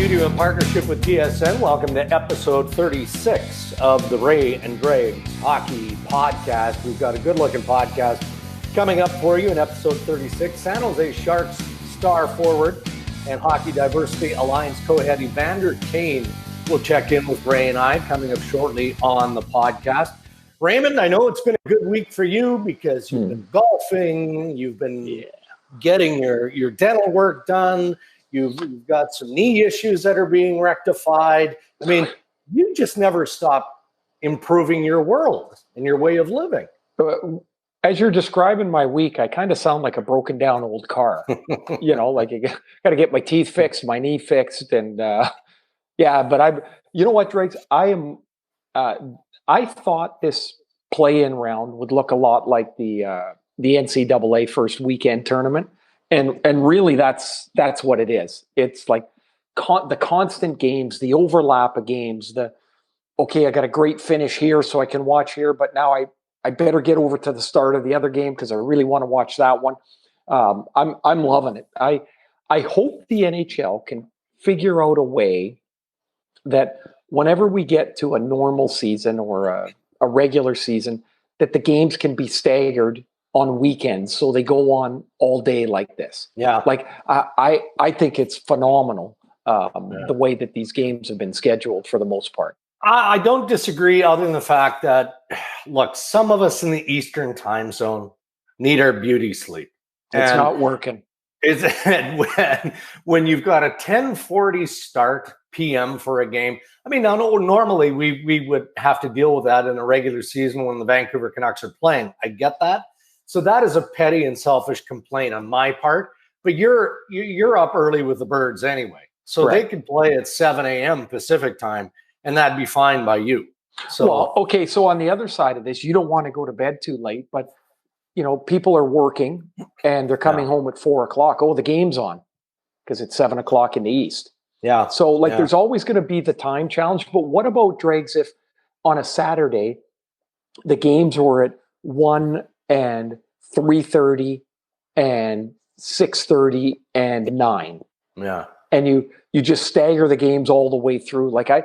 studio in partnership with TSN. Welcome to episode 36 of the Ray and Dregs Hockey Podcast. We've got a good-looking podcast coming up for you in episode 36. San Jose Sharks star forward and Hockey Diversity Alliance co-head Evander Kane will check in with Ray and I coming up shortly on the podcast. Raymond, I know it's been a good week for you because you've been golfing, you've been getting your dental work done. You've got some knee issues that are being rectified. I mean, you just never stop improving your world and your way of living. As you're describing my week, I kind of sound like a broken down old car. You know, like I got to get my teeth fixed, my knee fixed, and but you know what, Dregs? I thought this play-in round would look a lot like the NCAA first weekend tournament. And really, that's what it is. It's like the constant games, the overlap of games. I got a great finish here, so I can watch here, but now I better get over to the start of the other game because I really want to watch that one. I'm loving it. I hope the NHL can figure out a way that whenever we get to a normal season or a regular season, that the games can be staggered on weekends, so they go on all day like this. Yeah, like I think it's phenomenal the way that these games have been scheduled for the most part. I don't disagree, other than the fact that, look, some of us in the Eastern time zone need our beauty sleep. It's not working. When you've got a 10:40 start PM for a game. I mean, now normally we would have to deal with that in a regular season when the Vancouver Canucks are playing. I get that. So that is a petty and selfish complaint on my part. But you're up early with the Birds anyway. So They could play at 7 a.m. Pacific time, and that'd be fine by you. So so on the other side of this, you don't want to go to bed too late, but you know, people are working and they're coming home at 4 o'clock. Oh, the game's on because it's 7 o'clock in the East. Yeah. So there's always going to be the time challenge. But what about, Dregs, if on a Saturday the games were at 1 and 3:30 and 6:30 and 9? Yeah. And you just stagger the games all the way through. Like I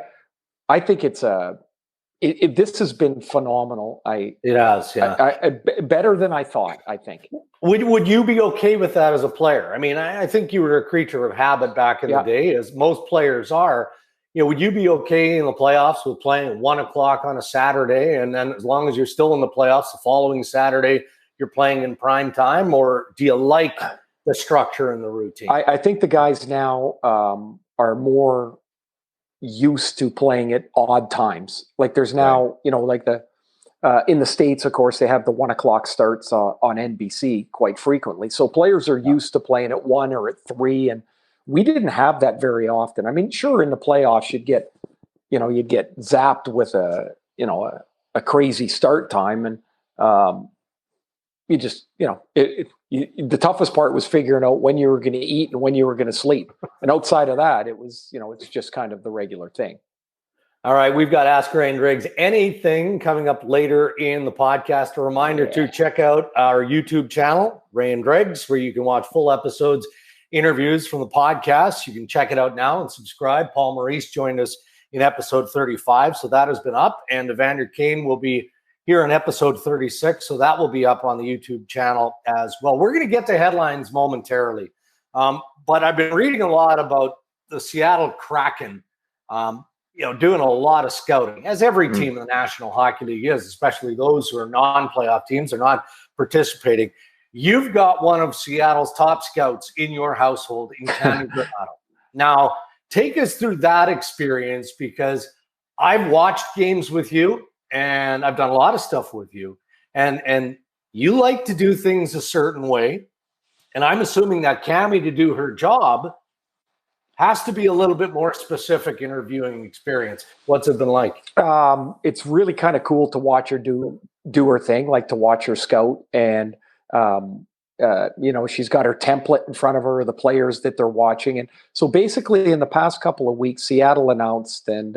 think this has been phenomenal. It has, yeah. Better than I thought, I think. Would you be okay with that as a player? I mean, I think you were a creature of habit back in the day, as most players are. You know, would you be okay in the playoffs with playing at 1 o'clock on a Saturday, and then as long as you're still in the playoffs the following Saturday, you're playing in prime time? Or do you like the structure and the routine? I think the guys now are more used to playing at odd times. Like there's now, you know, like in the States, of course, they have the 1 o'clock starts on NBC quite frequently. So players are used to playing at 1 or at 3, and we didn't have that very often. I mean, sure, in the playoffs, you'd get zapped with a crazy start time, and you just, the toughest part was figuring out when you were going to eat and when you were going to sleep. And outside of that, it was, it's just kind of the regular thing. All right, we've got Ask Ray Dregs anything coming up later in the podcast. A reminder to check out our YouTube channel, Ray and Dregs, where you can watch full episodes, interviews from the podcast. You can check it out now and subscribe. Paul Maurice joined us in episode 35, so that has been up. And Evander Kane will be here in episode 36, so that will be up on the YouTube channel as well. We're going to get to headlines momentarily, but I've been reading a lot about the Seattle Kraken, doing a lot of scouting, as every team in the National Hockey League is, especially those who are non-playoff teams, are not participating. You've got one of Seattle's top scouts in your household in Tammy Granato. Now, take us through that experience, because I've watched games with you and I've done a lot of stuff with you, and you like to do things a certain way. And I'm assuming that Cammie, to do her job, has to be a little bit more specific in her viewing experience. What's it been like? It's really kind of cool to watch her do her thing, like to watch her scout. And, she's got her template in front of her, the players that they're watching. And so basically in the past couple of weeks, Seattle announced, and,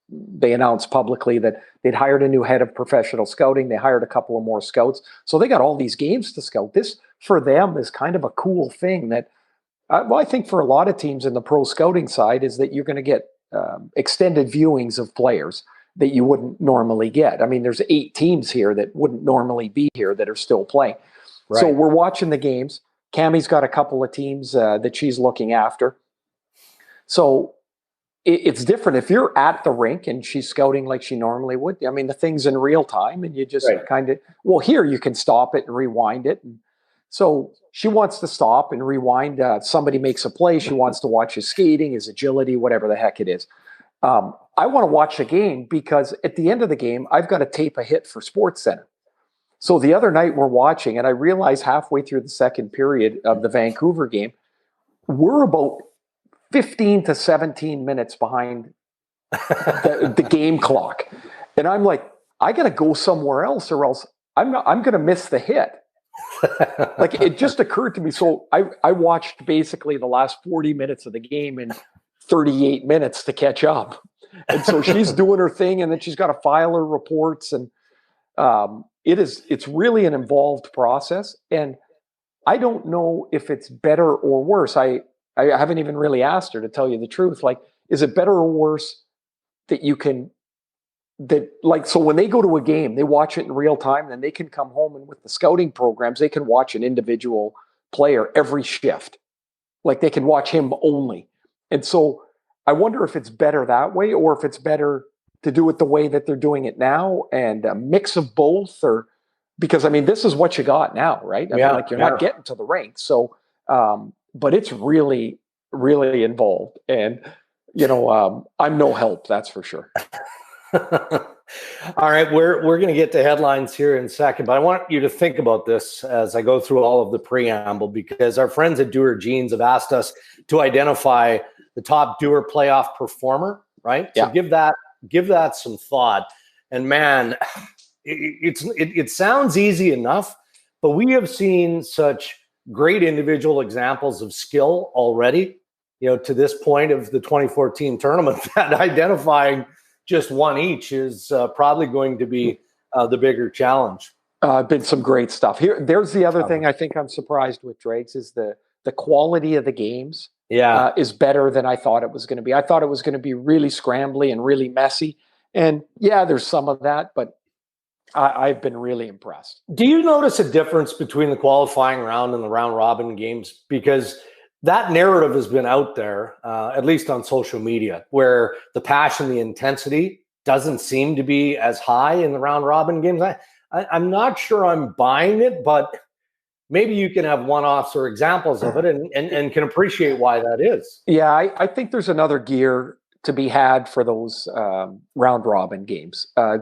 they announced publicly that they'd hired a new head of professional scouting. They hired a couple of more scouts. So they got all these games to scout. This, for them, is kind of a cool thing that Well, I think for a lot of teams in the pro scouting side is that you're going to get extended viewings of players that you wouldn't normally get. I mean, there's 8 teams here that wouldn't normally be here that are still playing. Right. So we're watching the games. Cammie's got a couple of teams that she's looking after. So it's different. If you're at the rink and she's scouting like she normally would, I mean, the thing's in real time and you just kind of, well, here you can stop it and rewind it. And so she wants to stop and rewind. Somebody makes a play. She wants to watch his skating, his agility, whatever the heck it is. I want to watch the game because at the end of the game, I've got to tape a hit for SportsCenter. So the other night we're watching, and I realized halfway through the second period of the Vancouver game, we're about 15 to 17 minutes behind the game clock. And I'm like, I got to go somewhere else or else I'm going to miss the hit. Like it just occurred to me. So I watched basically the last 40 minutes of the game in 38 minutes to catch up. And so she's doing her thing and then she's got to file her reports. And it's really an involved process. And I don't know if it's better or worse. I haven't even really asked her, to tell you the truth. Like, is it better or worse that you can, so when they go to a game, they watch it in real time, then they can come home and with the scouting programs, they can watch an individual player every shift. Like they can watch him only. And so I wonder if it's better that way or if it's better to do it the way that they're doing it now and a mix of both, or because I mean, this is what you got now, right? I mean, like you're not getting to the rink. So, but it's really, really involved. And, I'm no help, that's for sure. All right, we're going to get to headlines here in a second, but I want you to think about this as I go through all of the preamble, because our friends at Doer Jeans have asked us to identify the top Doer playoff performer, right? Yeah. So give that some thought. And man, it sounds easy enough, but we have seen such great individual examples of skill already, to this point of the 2014 tournament, that identifying just one each is probably going to be the bigger challenge. Been some great stuff here. There's the other thing I think I'm surprised with Dregs is the quality of the games. Is better than I thought it was going to be. I thought it was going to be really scrambly and really messy. And there's some of that, but I've been really impressed. Do you notice a difference between the qualifying round and the round robin games? Because that narrative has been out there, at least on social media, where the passion, the intensity doesn't seem to be as high in the round robin games. I'm not sure I'm buying it, but maybe you can have one-offs or examples of it and can appreciate why that is. Yeah, I think there's another gear to be had for those round robin games. I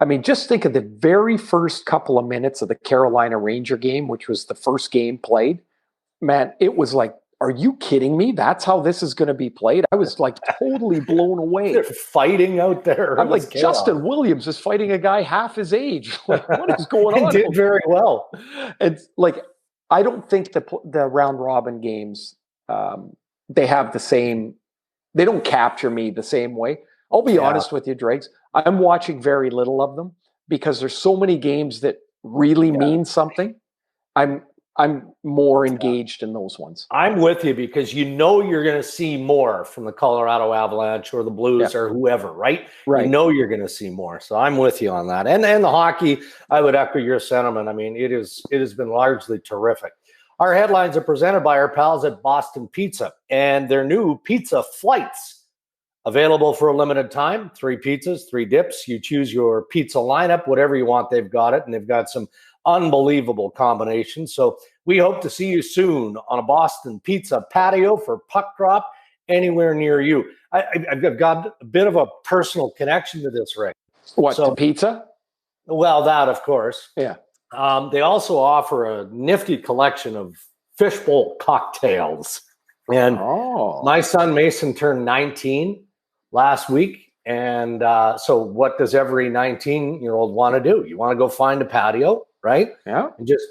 mean, just think of the very first couple of minutes of the Carolina Ranger game, which was the first game played. Man, it was like, are you kidding me? That's how this is going to be played? I was like totally blown away. They're fighting out there. I'm like, chaos. Justin Williams is fighting a guy half his age. Like, what is going on? Did very well. It's like, I don't think the round robin games, they have the same, they don't capture me the same way. I'll be honest with you, Dregs. I'm watching very little of them because there's so many games that really mean something. I'm more engaged in those ones. I'm with you because you're going to see more from the Colorado Avalanche or the Blues or whoever, right? Right. You're going to see more. So I'm with you on that. And the hockey, I would echo your sentiment. I mean, it has been largely terrific. Our headlines are presented by our pals at Boston Pizza and their new pizza flights. Available for a limited time, 3 pizzas, 3 dips. You choose your pizza lineup, whatever you want, they've got it. And they've got some unbelievable combinations. So we hope to see you soon on a Boston Pizza patio for puck drop anywhere near you. I've got a bit of a personal connection to this, Rick. What, to pizza? Well, that, of course. Yeah. They also offer a nifty collection of fishbowl cocktails. And my son Mason turned 19 last week. And so what does every 19-year-old want to do? You want to go find a patio, right? Yeah. And just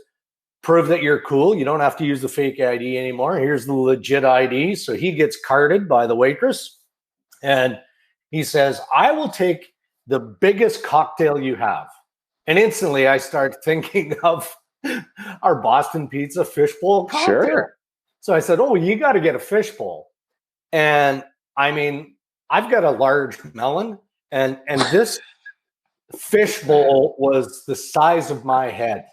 prove that you're cool. You don't have to use the fake ID anymore. Here's the legit ID. So he gets carded by the waitress. And he says, I will take the biggest cocktail you have. And instantly I start thinking of our Boston Pizza fishbowl cocktail. Sure. So I said, oh, you got to get a fishbowl. And I mean, I've got a large melon, and this fishbowl was the size of my head.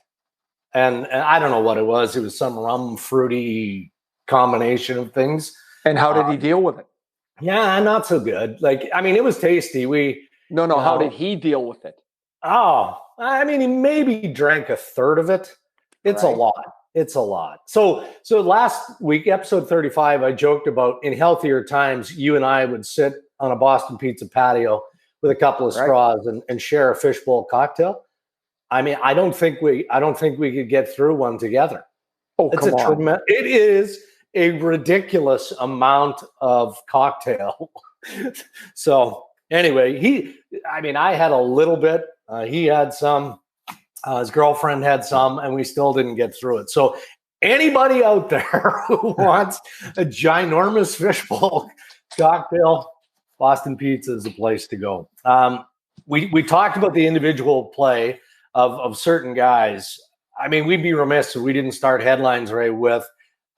And I don't know what it was. It was some rum fruity combination of things. And how did he deal with it? Yeah, not so good. Like, I mean, it was tasty. How did he deal with it? Oh, I mean, he maybe drank a third of it. It's a lot. It's a lot. So last week, episode 35, I joked about in healthier times, you and I would sit on a Boston pizza patio with a couple of straws and share a fishbowl cocktail. I mean, I don't think we could get through one together. Oh, come on. It is a ridiculous amount of cocktail. So anyway, I had a little bit. He had some. His girlfriend had some, and we still didn't get through it. So anybody out there who wants a ginormous fishbowl cocktail, Boston Pizza is the place to go. We talked about the individual play of certain guys. I mean, we'd be remiss if we didn't start headlines, Ray, with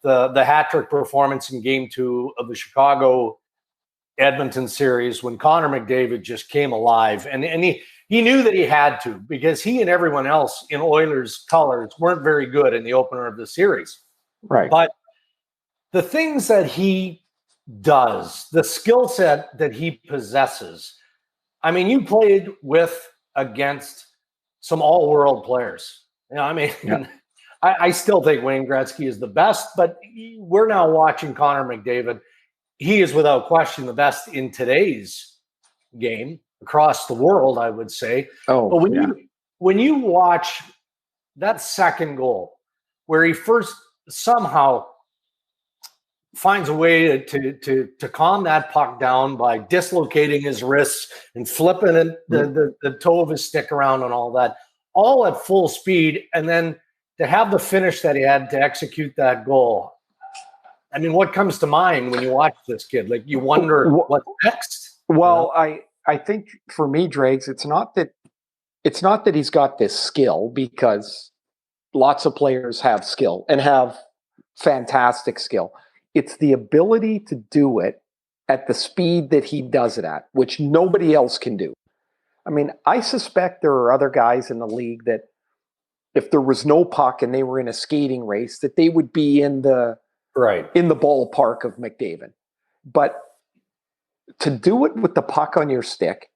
the hat-trick performance in Game 2 of the Chicago Edmonton series when Connor McDavid just came alive. And he knew that he had to, because he and everyone else in Oilers colors weren't very good in the opener of the series. Right. But the things that he does, the skill set that he possesses, I mean, you played against some all-world players. You know, I mean, I still think Wayne Gretzky is the best, but we're now watching Connor McDavid. He is without question the best in today's game across the world, I would say. Oh, but when you watch that second goal, where he first somehow finds a way to calm that puck down by dislocating his wrists and flipping the toe of his stick around and all at full speed, and then to have the finish that he had to execute that goal. I mean, what comes to mind when you watch this kid? Like, you wonder what's next. Well, I think for me, Dregs, it's not that he's got this skill, because lots of players have skill and have fantastic skill. It's the ability to do it at the speed that he does it at, which nobody else can do. I mean, I suspect there are other guys in the league that if there was no puck and they were in a skating race, that they would be in the ballpark of McDavid. But to do it with the puck on your stick,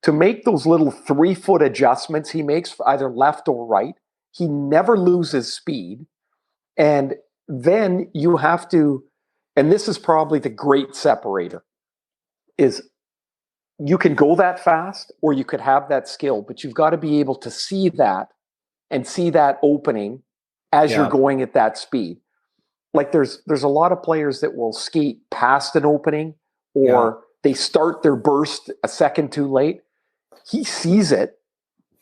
to make those little 3-foot adjustments he makes either left or right, he never loses speed. And then you have to, and this is probably the great separator, is you can go that fast or you could have that skill, but you've got to be able to see that and see that opening as you're going at that speed. Like there's a lot of players that will skate past an opening, or they start their burst a second too late. He sees it.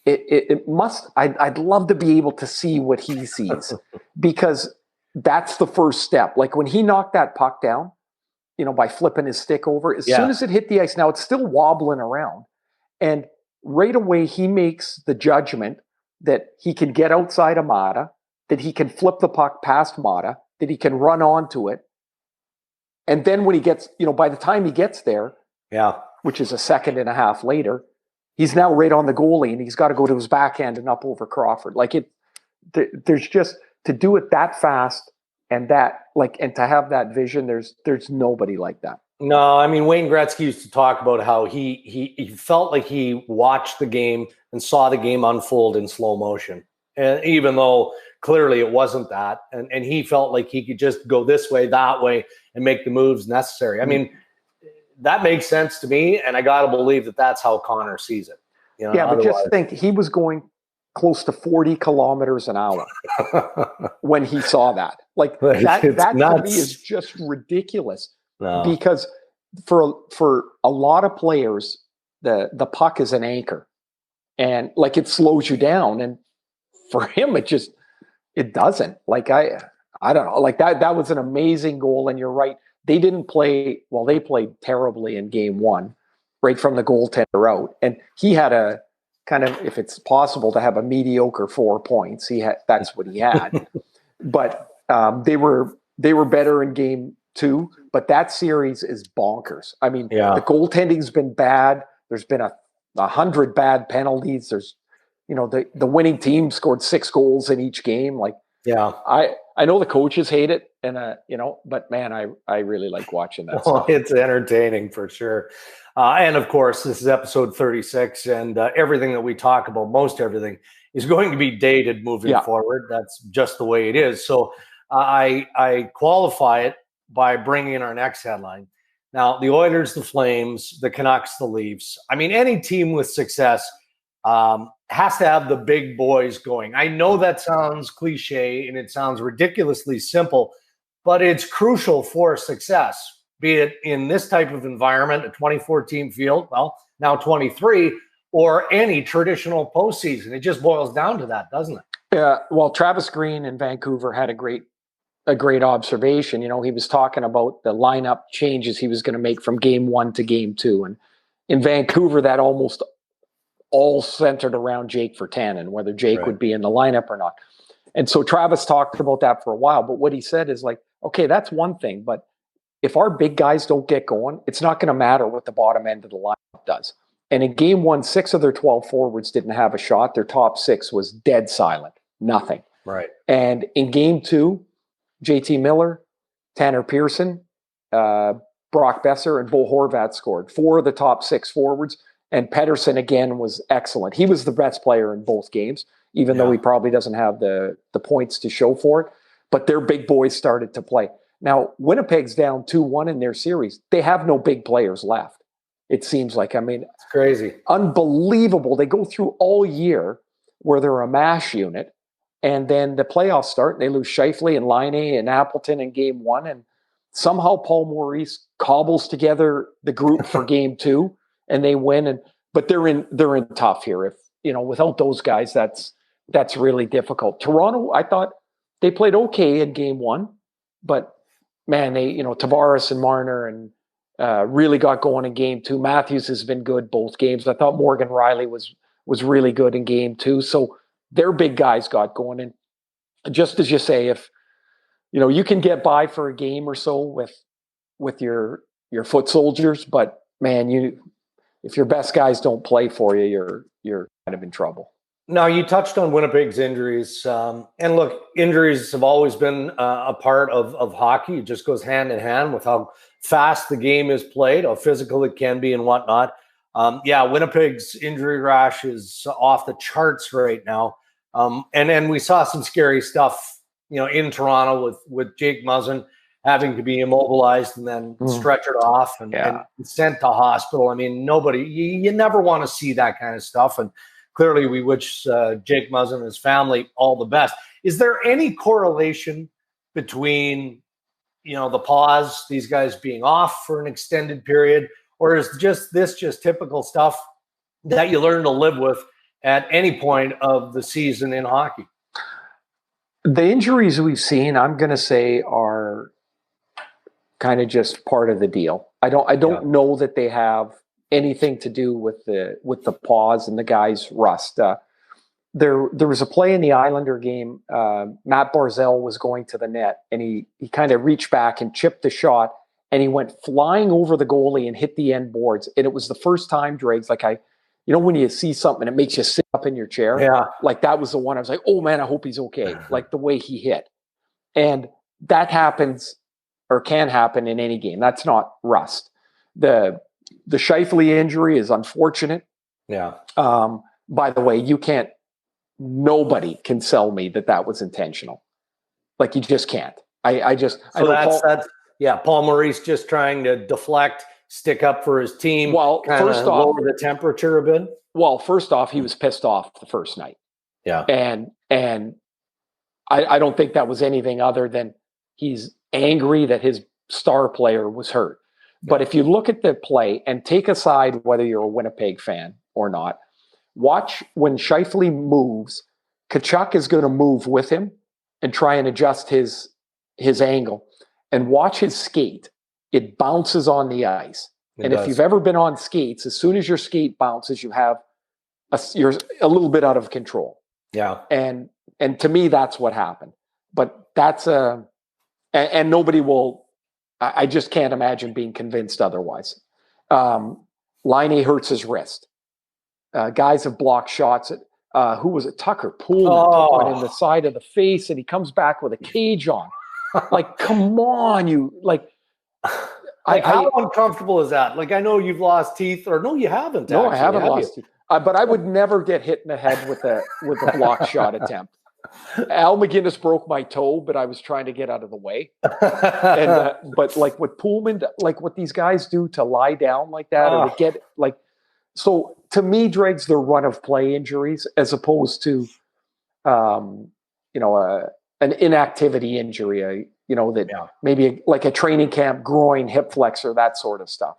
It must. I'd love to be able to see what he sees, because that's the first step. Like when he knocked that puck down, by flipping his stick over, as soon as it hit the ice, now it's still wobbling around, and right away he makes the judgment that he can get outside of Mata, that he can flip the puck past Mata, that he can run onto it. And then when he gets, by the time he gets there, which is a second and a half later, he's now right on the goalie, and he's got to go to his backhand and up over Crawford. There's just, to do it that fast and and to have that vision, there's nobody like that. No, I mean, Wayne Gretzky used to talk about how he felt like he watched the game and saw the game unfold in slow motion. And even though clearly it wasn't that, and he felt like he could just go this way, that way, and make the moves necessary. I mean, that makes sense to me, and I got to believe that that's how Connor sees it. But just think, he was going close to 40 kilometers an hour when he saw that. Like that to me is just ridiculous. No. Because for a lot of players, the puck is an anchor, and like it slows you down. And for him, it doesn't. Like I don't know. Like that was an amazing goal. And you're right. They didn't play well. They played terribly in game one, right from the goaltender out. And he had a kind of, if it's possible to have a mediocre 4 points, that's what he had. But they were They were better in game 2, but that series is bonkers. I mean, the goaltending's been bad. There's been 100 bad penalties. There's, the winning team scored 6 goals in each game. Like, I know the coaches hate it, and but man, I really like watching that stuff. It's entertaining for sure. And of course, this is episode 36, and everything that we talk about, most everything, is going to be dated moving forward. That's just the way it is. So I qualify it by bringing in our next headline. Now, the Oilers, the Flames, the Canucks, the Leafs. I mean, any team with success has to have the big boys going. I know that sounds cliche and it sounds ridiculously simple, but it's crucial for success, be it in this type of environment, a 24-team field, well, now 23, or any traditional postseason. It just boils down to that, doesn't it? Yeah. Well, Travis Green in Vancouver had a great observation. He was talking about the lineup changes he was going to make from game 1 to game 2. And in Vancouver, that almost all centered around Jake Virtanen, whether Jake would be in the lineup or not. And so Travis talked about that for a while. But what he said is like, okay, that's one thing. But if our big guys don't get going, it's not going to matter what the bottom end of the lineup does. And in game 1, 6 of their 12 forwards didn't have a shot. Their top 6 was dead silent, nothing. Right. And in game 2, JT Miller, Tanner Pearson, Brock Besser, and Bo Horvat scored. 4 of the top 6 forwards. And Pettersson, again, was excellent. He was the best player in both games, even though he probably doesn't have the points to show for it. But their big boys started to play. Now, Winnipeg's down 2-1 in their series. They have no big players left, it seems like. I mean, it's crazy. Unbelievable. They go through all year where they're a mash unit. And then the playoffs start, and they lose Scheifele and Line and Appleton in game 1. And somehow Paul Maurice cobbles together the group for game 2, and they win. But they're in tough here. If without those guys, that's really difficult. Toronto, I thought they played okay in game 1, but man, they Tavares and Marner and really got going in game 2. Matthews has been good both games. I thought Morgan Riley was really good in game 2. So their big guys got going. And just as you say, if you can get by for a game or so with your foot soldiers, but man, if your best guys don't play for you, you're kind of in trouble. Now, you touched on Winnipeg's injuries. And look, injuries have always been a part of hockey. It just goes hand in hand with how fast the game is played, how physical it can be and whatnot. Winnipeg's injury rash is off the charts right now. And we saw some scary stuff, in Toronto with Jake Muzzin having to be immobilized and then stretchered off and sent to hospital. I mean, you never want to see that kind of stuff. And clearly we wish Jake Muzzin and his family all the best. Is there any correlation between, the pause, these guys being off for an extended period, or is this just typical stuff that you learn to live with at any point of the season in hockey? The injuries we've seen, I'm going to say, are kind of just part of the deal. I don't know that they have anything to do with the pause and the guys' rust. There was a play in the Islander game. Matt Barzal was going to the net, and he kind of reached back and chipped the shot, and he went flying over the goalie and hit the end boards. And it was the first time, Dregs, like when you see something, it makes you sit up in your chair. Yeah. Like that was the one I was like, oh man, I hope he's okay. Like the way he hit. And that happens or can happen in any game. That's not rust. The Scheifele injury is unfortunate. Yeah. By the way, nobody can sell me that was intentional. Like you just can't. Paul Maurice just trying to deflect, stick up for his team. Well, first off, lower the temperature a bit. Well, first off, he was pissed off the first night. Yeah. And I don't think that was anything other than he's angry that his star player was hurt. But if you look at the play and take aside whether you're a Winnipeg fan or not, watch when Scheifele moves, Tkachuk is going to move with him and try and adjust his angle. And watch his skate. It bounces on the ice. If you've ever been on skates, as soon as your skate bounces, you're a little bit out of control. Yeah. And to me, that's what happened. But that's and nobody will. I just can't imagine being convinced otherwise. Laine hurts his wrist. Guys have blocked shots at, who was it? Tucker Pullman took one in the side of the face, and he comes back with a cage on. Like, come on, you like. How uncomfortable is that? Like, I know you've lost teeth, or no, you haven't. No, actually, I haven't lost teeth. But I would never get hit in the head with a block shot attempt. Al McGinnis broke my toe, but I was trying to get out of the way. But like what Pullman, like what these guys do to lie down like that, or to get like, so to me, Dregs, they're run of play injuries as opposed to, an inactivity injury. Maybe like a training camp groin, hip flexor, that sort of stuff.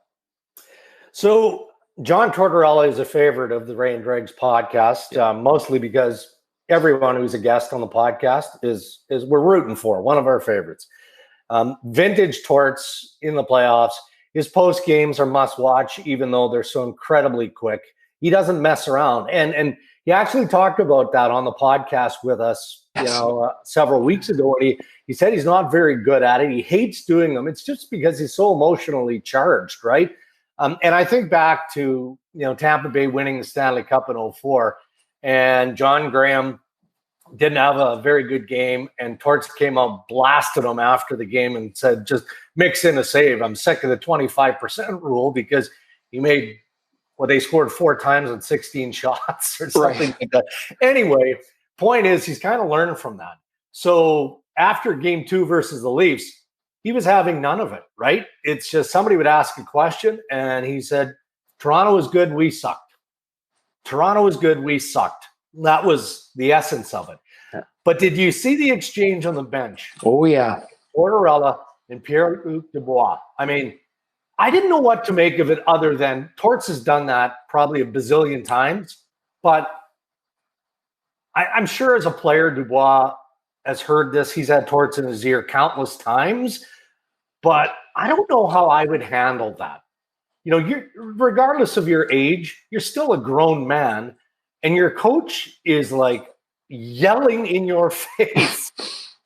So John Tortorella is a favorite of the Ray and Dregs podcast, mostly because everyone who's a guest on the podcast is we're rooting for, one of our favorites. Vintage Torts in the playoffs. His post games are must watch, even though they're so incredibly quick. He doesn't mess around, and he actually talked about that on the podcast with us, several weeks ago. And he said he's not very good at it. He hates doing them. It's just because he's so emotionally charged, right? And I think back to Tampa Bay winning the Stanley Cup in 2004, and John Graham didn't have a very good game, and Torts came out, blasted him after the game and said, just mix in a save. I'm sick of the 25% rule, because he made, they scored 4 times on 16 shots or something like that. Anyway, point is, he's kind of learning from that. So after game 2 versus the Leafs, he was having none of it, right? It's just somebody would ask a question, and he said, Toronto was good, we sucked. Toronto was good, we sucked. That was the essence of it. Yeah. But did you see the exchange on the bench? Oh, yeah. Tortorella and Pierre-Luc Dubois. I mean, I didn't know what to make of it, other than Torts has done that probably a bazillion times. But I'm sure as a player, Dubois has heard this. He's had Torts in his ear countless times. But I don't know how I would handle that. You're, regardless of your age, you're still a grown man. And your coach is like yelling in your face.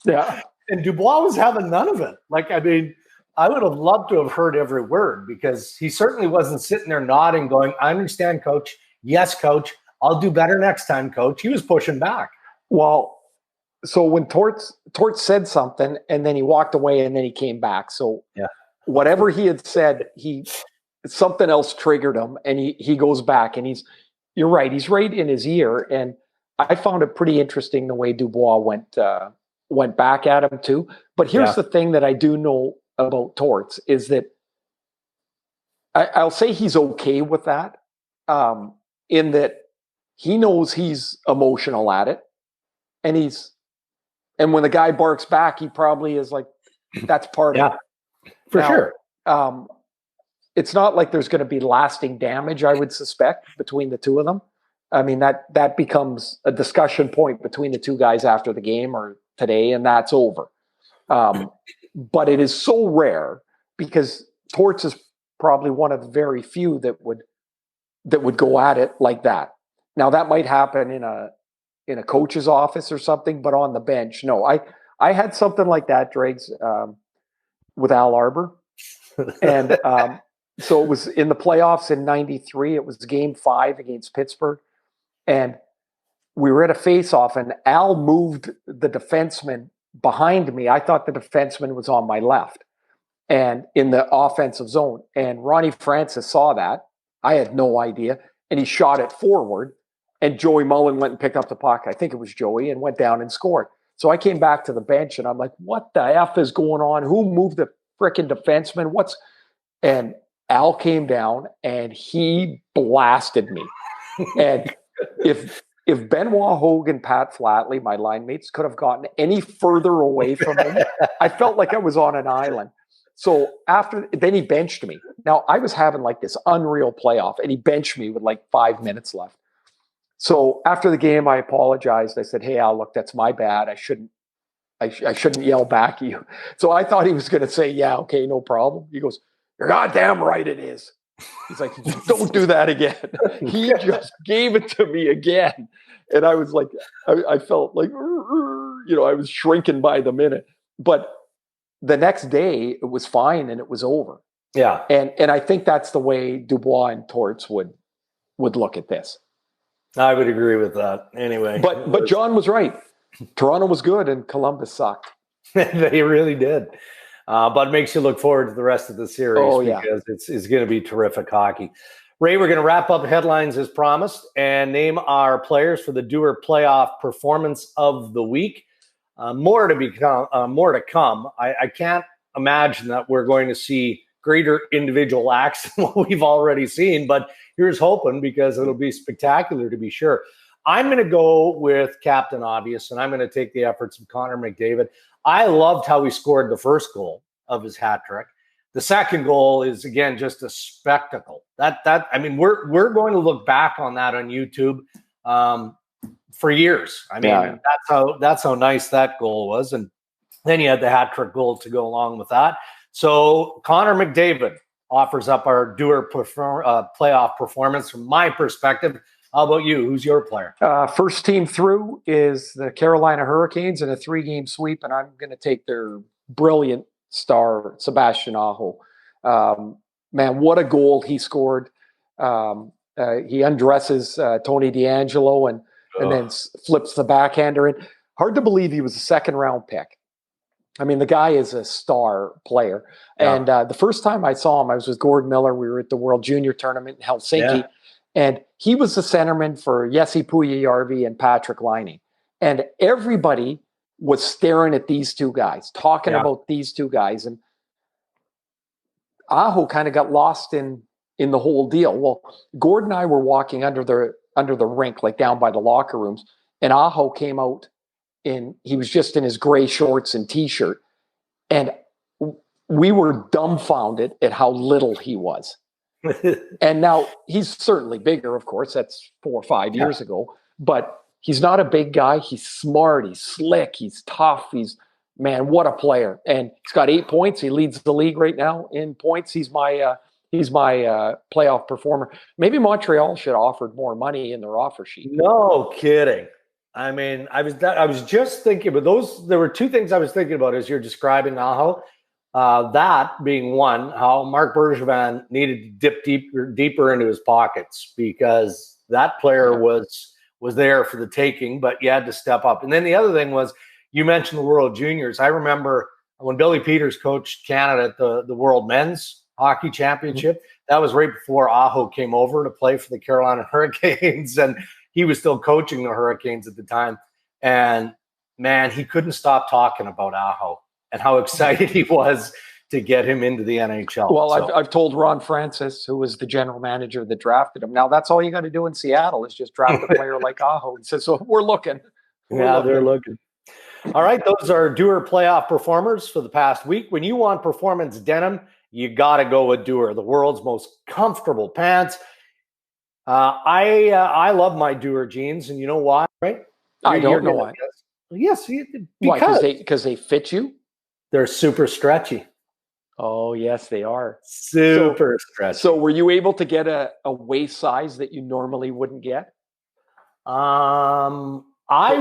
Yeah. And Dubois was having none of it. Like, I mean, I would have loved to have heard every word, because he certainly wasn't sitting there nodding, going, I understand, coach. Yes, coach. I'll do better next time, coach. He was pushing back. Well, so when Torts said something, and then he walked away, and then he came back. So whatever he had said, something else triggered him, and he goes back, and you're right. He's right in his ear, and I found it pretty interesting the way Dubois went back at him too. But here's the thing that I do know about Torts is that I'll say he's okay with that, in that he knows he's emotional at it, and when the guy barks back, he probably is like, that's part of it. For sure. It's not like there's going to be lasting damage, I would suspect, between the two of them. I mean, that becomes a discussion point between the two guys after the game or today, and that's over. But it is so rare, because Torts is probably one of the very few that would go at it like that. Now, that might happen in a coach's office or something, but on the bench, no. I had something like that, Dregs, with Al Arbor. And so it was in the playoffs in '93. It was game 5 against Pittsburgh. And we were at a face-off, and Al moved the defenseman behind me. I thought the defenseman was on my left and in the offensive zone. And Ronnie Francis saw that. I had no idea. And he shot it forward. And Joey Mullen went and picked up the puck. I think it was Joey, and went down and scored. So I came back to the bench, and I'm like, what the F is going on? Who moved the frickin' defenseman? And Al came down, and he blasted me. And if Benoit Hogue, Pat Flatley, my line mates, could have gotten any further away from him, I felt like I was on an island. So then he benched me. Now, I was having like this unreal playoff, and he benched me with like 5 minutes left. So after the game, I apologized. I said, hey, Al, look, that's my bad. I shouldn't yell back at you. So I thought he was going to say, yeah, okay, no problem. He goes, you're goddamn right it is. He's like, don't do that again. He just gave it to me again. And I was like, I felt like, I was shrinking by the minute. But the next day it was fine and it was over. Yeah. And I think that's the way Dubois and Torts would look at this. I would agree with that. Anyway. But John was right. Toronto was good and Columbus sucked. They really did. But it makes you look forward to the rest of the series because it's going to be terrific hockey. Ray, we're going to wrap up headlines as promised and name our players for the Doer playoff performance of the week. More to come. I can't imagine that we're going to see greater individual acts than what we've already seen, but here's hoping because it'll be spectacular to be sure. I'm going to go with Captain Obvious, and I'm going to take the efforts of Connor McDavid. I loved how he scored the first goal of his hat trick. The second goal is, again, just a spectacle. I mean, we're going to look back on that on YouTube for years. I mean, that's how nice that goal was. And then you had the hat trick goal to go along with that. So Connor McDavid offers up our Doer playoff performance from my perspective. How about you? Who's your player? First team through is the Carolina Hurricanes in a 3-game sweep, and I'm going to take their brilliant star, Sebastian Aho. Man, what a goal he scored. He undresses Tony DeAngelo and then flips the backhander in. Hard to believe he was a second-round pick. I mean, the guy is a star player. Yeah. And the first time I saw him, I was with Gord Miller. We were at the World Junior Tournament in Helsinki. Yeah. And he was the centerman for Jesse Puljujärvi and Patrick Laine. And everybody was staring at these two guys, talking about these two guys. And Aho kind of got lost in the whole deal. Well, Gord and I were walking under the rink, like down by the locker rooms, and Aho came out he was just in his gray shorts and t-shirt. And we were dumbfounded at how little he was. And now he's certainly bigger, of course. That's 4 or 5 years ago. But he's not a big guy. He's smart. He's slick. He's tough. Man, what a player. And he's got 8 points. He leads the league right now in points. He's my playoff performer. Maybe Montreal should have offered more money in their offer sheet. No kidding. I mean, I was just thinking, but there were two things I was thinking about as you're describing Aho. That being one, how Marc Bergevin needed to dip deeper into his pockets because that player was there for the taking, but you had to step up. And then the other thing was, you mentioned the World Juniors. I remember when Billy Peters coached Canada at the World Men's Hockey Championship. That was right before Aho came over to play for the Carolina Hurricanes, and he was still coaching the Hurricanes at the time. And man, he couldn't stop talking about Aho and how excited he was to get him into the NHL. Well, I've told Ron Francis, who was the general manager that drafted him, now that's all you got to do in Seattle is just draft a player like Aho. He says, so we're looking. They're looking. All right, those are Doer playoff performers for the past week. When you want performance denim, you got to go with Doer, the world's most comfortable pants. I love my Doer jeans, and you know why, right? I don't know why. Yes, because they fit you. They're super stretchy. Oh, yes, they are. Super stretchy. So were you able to get a waist size that you normally wouldn't get? I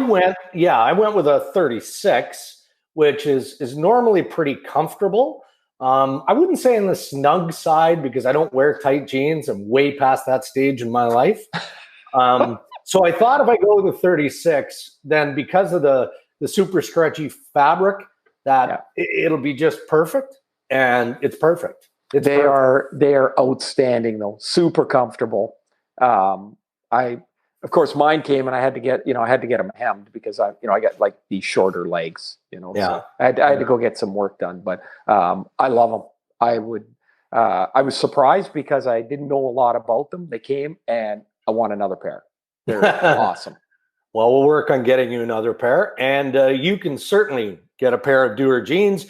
went with a 36, which is normally pretty comfortable. I wouldn't say on the snug side because I don't wear tight jeans. I'm way past that stage in my life. So I thought if I go with a 36, then because of the super stretchy fabric, it'll be just perfect. And it's perfect. They are outstanding though. Super comfortable. Of course, mine came and I had to get them hemmed because I got like these shorter legs, so I had to go get some work done, but I love them. I was surprised because I didn't know a lot about them. They came and I want another pair. They're awesome. Well, we'll work on getting you another pair, and you can certainly get a pair of Doer jeans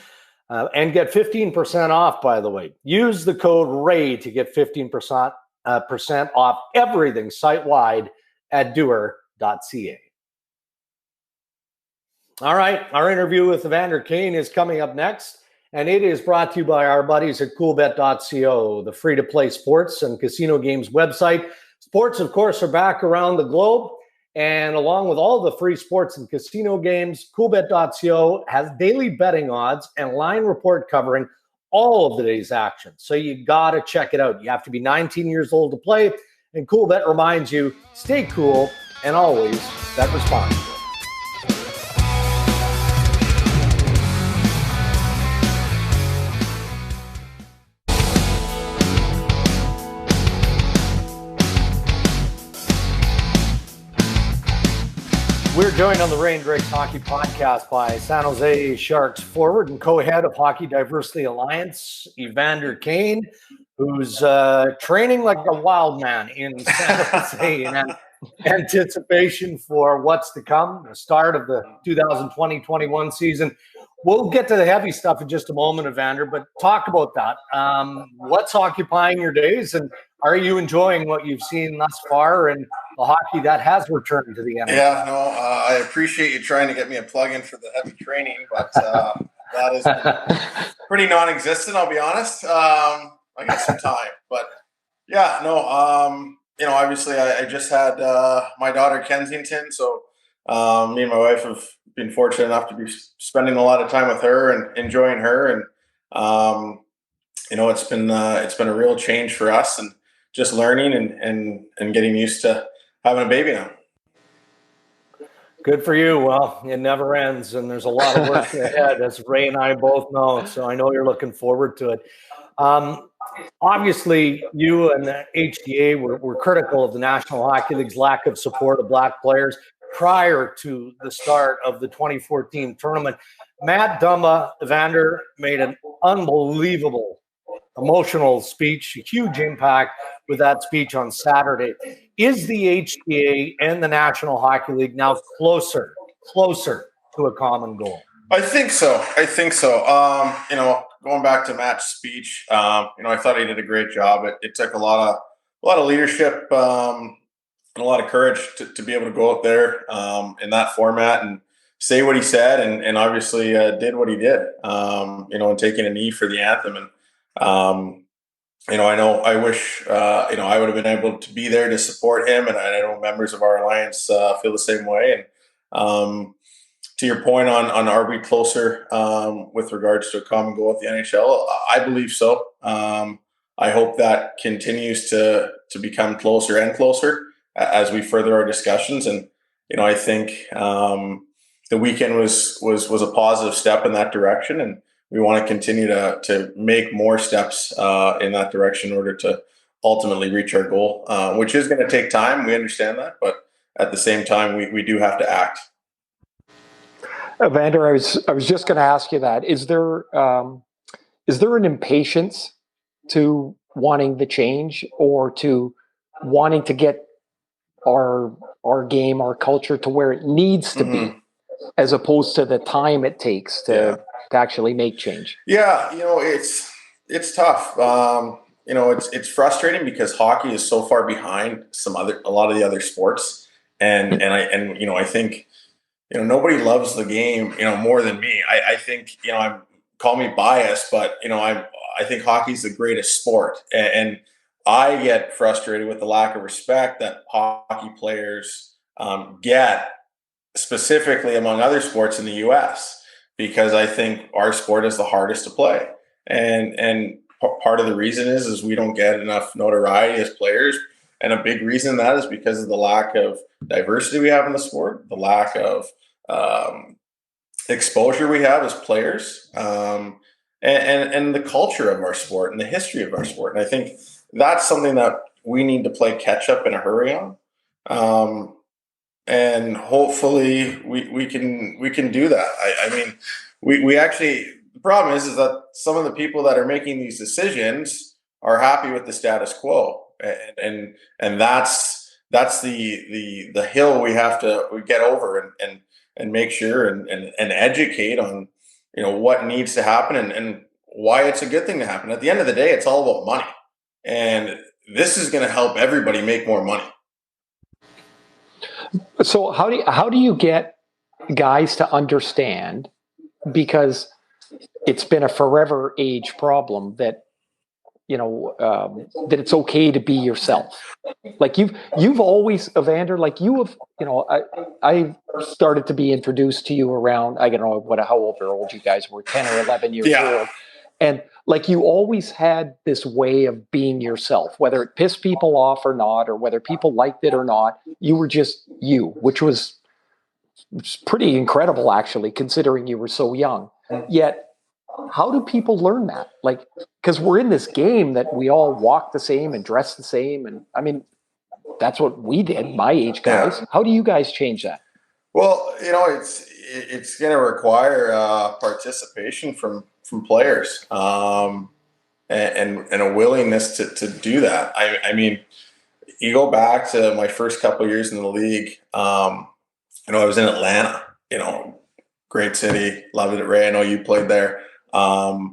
and get 15% off, by the way. Use the code RAY to get 15% off everything site-wide at doer.ca. All right, our interview with Evander Kane is coming up next, and it is brought to you by our buddies at coolbet.co, the free-to-play sports and casino games website. Sports, of course, are back around the globe, And along with all the free sports and casino games, coolbet.co has daily betting odds and line report covering all of the day's action. So you got to check it out. You have to be 19 years old to play. And CoolBet reminds you, stay cool and always bet responsibly. We're joined on the Ray Dregs Hockey Podcast by San Jose Sharks forward and co-head of Hockey Diversity Alliance, Evander Kane, who's training like a wild man in San Jose in anticipation for what's to come, the start of the 2020-21 season. We'll get to the heavy stuff in just a moment, Evander, but talk about that. What's occupying your days, and are you enjoying what you've seen thus far and the hockey that has returned to the NHL? Yeah, no, I appreciate you trying to get me a plug-in for the heavy training, but that is pretty non-existent, I'll be honest. I got some time, but yeah, no, obviously I just had my daughter Kensington, so me and my wife have been fortunate enough to be spending a lot of time with her and enjoying her, and it's been a real change for us, and just learning and getting used to having a baby now. Good for you. Well, it never ends, and there's a lot of work ahead, as Ray and I both know. So I know you're looking forward to it. Obviously, you and the HDA were critical of the National Hockey League's lack of support of Black players prior to the start of the 2014 tournament. Matt Dumba, Evander, made an unbelievable emotional speech, a huge impact with that speech on Saturday. Is the HDA and the National Hockey League now closer to a common goal? I think so. Going back to Matt's speech, I thought he did a great job. It took a lot of leadership and a lot of courage to be able to go out there in that format and say what he said, and obviously did what he did. And taking a knee for the anthem. And I wish I would have been able to be there to support him, and I know members of our alliance feel the same way. And to your point on are we closer with regards to a common goal at the NHL? I believe so. I hope that continues to become closer and closer as we further our discussions. And I think the weekend was a positive step in that direction, and we want to continue to make more steps in that direction in order to ultimately reach our goal, which is going to take time. We understand that, but at the same time, we do have to act. Evander, I was just going to ask you that. Is there an impatience to wanting the change, or to wanting to get our game, our culture to where it needs to be, as opposed to the time it takes to actually make change? Yeah, it's tough. It's frustrating because hockey is so far behind a lot of the other sports, and I think nobody loves the game more than me. I think call me biased, but I think hockey's the greatest sport, and I get frustrated with the lack of respect that hockey players get, specifically among other sports in the U.S., because I think our sport is the hardest to play. And part of the reason is we don't get enough notoriety as players. And a big reason that is because of the lack of diversity we have in the sport, the lack of exposure we have as players, and the culture of our sport and the history of our sport. And I think that's something that we need to play catch up in a hurry on. And hopefully we can do that. I mean, we actually, the problem is that some of the people that are making these decisions are happy with the status quo, and that's the hill we have to get over and make sure and educate on what needs to happen and why it's a good thing to happen. At the end of the day, it's all about money, and this is going to help everybody make more money. So how do you get guys to understand, because it's been a forever age problem, that that it's okay to be yourself. Like you've always, Evander, like you have, I started to be introduced to you around, I don't know how old you guys were, 10 or 11 years old. And like you always had this way of being yourself, whether it pissed people off or not, or whether people liked it or not, you were just you, which was pretty incredible, actually, considering you were so young. Yet, how do people learn that? Like, because we're in this game that we all walk the same and dress the same. And I mean, that's what we did, my age guys. How do you guys change that? Well, it's going to require participation from players and a willingness to do that. I mean, you go back to my first couple of years in the league. I was in Atlanta. Great city, loved it. Ray, I know you played there. There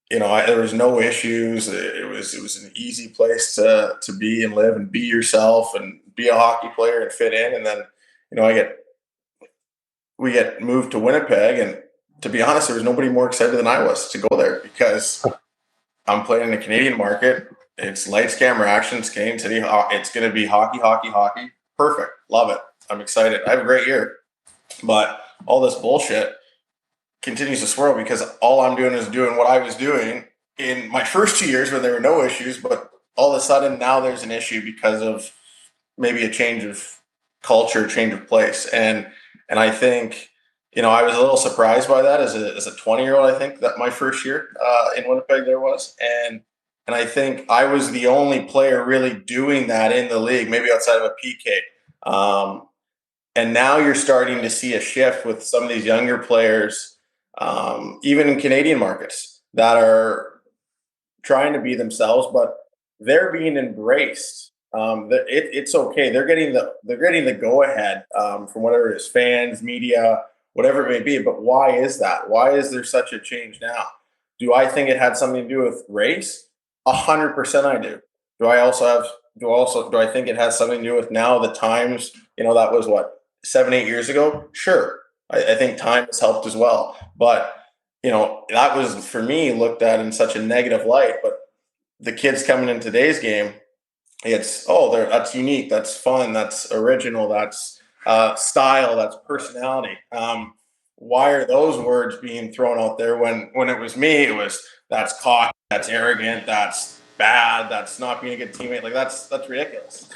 was no issues. It was an easy place to be and live and be yourself and be a hockey player and fit in. And then, we get moved to Winnipeg, and to be honest, there was nobody more excited than I was to go there because I'm playing in the Canadian market. It's lights, camera, action. It's Canadian City. It's going to be hockey. Perfect. Love it. I'm excited. I have a great year. But all this bullshit continues to swirl because all I'm doing is doing what I was doing in my first 2 years where there were no issues, but all of a sudden now there's an issue because of maybe a change of culture, change of place. And I think, I was a little surprised by that as a 20-year-old, I think that my first year in Winnipeg there was. And I think I was the only player really doing that in the league, maybe outside of a PK. And now you're starting to see a shift with some of these younger players, even in Canadian markets, that are trying to be themselves, but they're being embraced. It's okay. They're getting the go ahead from whatever it is, fans, media, whatever it may be. But why is that? Why is there such a change now? Do I think it had something to do with race? 100% I do. Do I think it has something to do with now the times? That was what, 7-8 years ago? Sure. I think time has helped as well. But, that was, for me, looked at in such a negative light. But the kids coming in today's game, it's, that's unique, that's fun, that's original, that's style, that's personality. Why are those words being thrown out there when it was me? It was, that's cocky, that's arrogant, that's bad, that's not being a good teammate. Like that's ridiculous.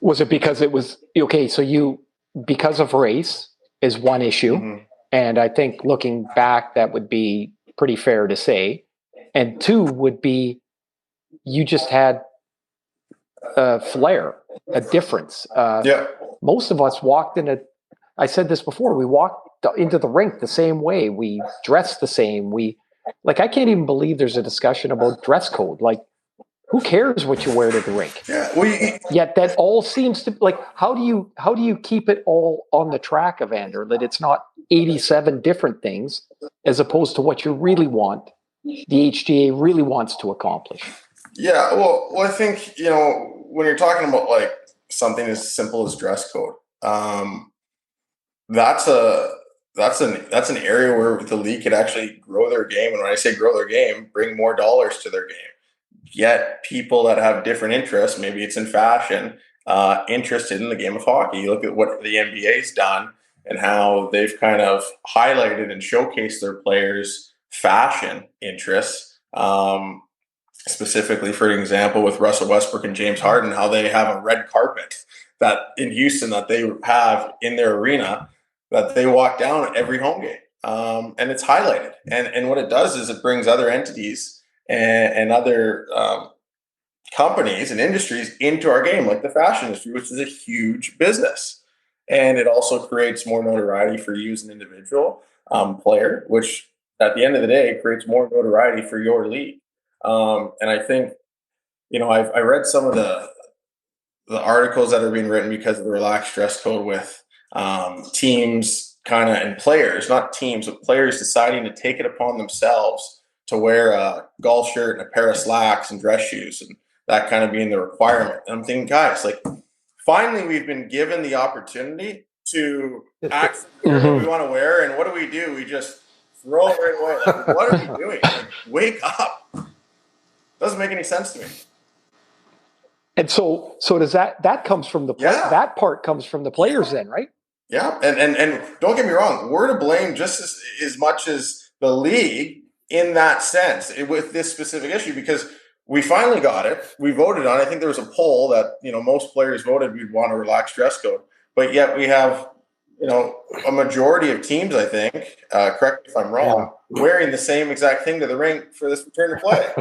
Was it because it was okay? So because of race is one issue, and I think looking back, that would be pretty fair to say. And two would be you just had a flair, a difference. Most of us walked I said this before, we walked into the rink the same way. We dressed the same. I can't even believe there's a discussion about dress code. Like, who cares what you wear to the rink? Yet that all seems to how do you keep it all on the track, Evander, that it's not 87 different things as opposed to what you really want, the HGA really wants to accomplish? Yeah, well, I think, when you're talking about something as simple as dress code, that's an area where the league could actually grow their game. And when I say grow their game, bring more dollars to their game. Get people that have different interests, maybe it's in fashion, interested in the game of hockey. You look at what the NBA's done and how they've kind of highlighted and showcased their players' fashion interests. Specifically, for example, with Russell Westbrook and James Harden, how they have a red carpet that in Houston that they have in their arena that they walk down at every home game. And it's highlighted. And what it does is it brings other entities and other companies and industries into our game, like the fashion industry, which is a huge business. And it also creates more notoriety for you as an individual player, which at the end of the day creates more notoriety for your league. And I think, I read some of the articles that are being written because of the relaxed dress code with teams and players, not teams, but players deciding to take it upon themselves to wear a golf shirt and a pair of slacks and dress shoes, and that kind of being the requirement. And I'm thinking, guys, finally we've been given the opportunity to act what we want to wear, and what do? We just throw it right away. What are we doing? Wake up. Doesn't make any sense to me. And so does that comes from the that part comes from the players then, right? Yeah, and don't get me wrong, we're to blame just as much as the league in that sense with this specific issue, because we finally got it. We voted on it. I think there was a poll that, most players voted we'd want a relaxed dress code, but yet we have, a majority of teams, I think, correct me if I'm wrong, wearing the same exact thing to the rink for this return to play.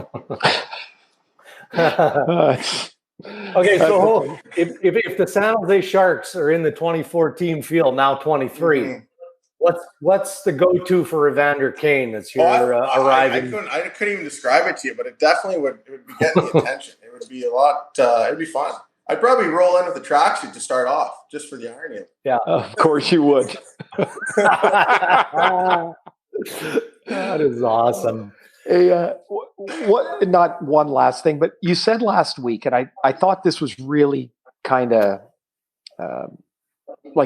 Okay, so if the San Jose Sharks are in the 24-team field, now 23, what's the go-to for Evander Kane that's here arriving? I couldn't even describe it to you, but it definitely would be getting the attention. It would be a lot. It'd be fun. I'd probably roll in with the tracksuit to start off, just for the irony. Yeah, of course you would. That is awesome. Hey, not one last thing, but you said last week, and I thought this was really kind of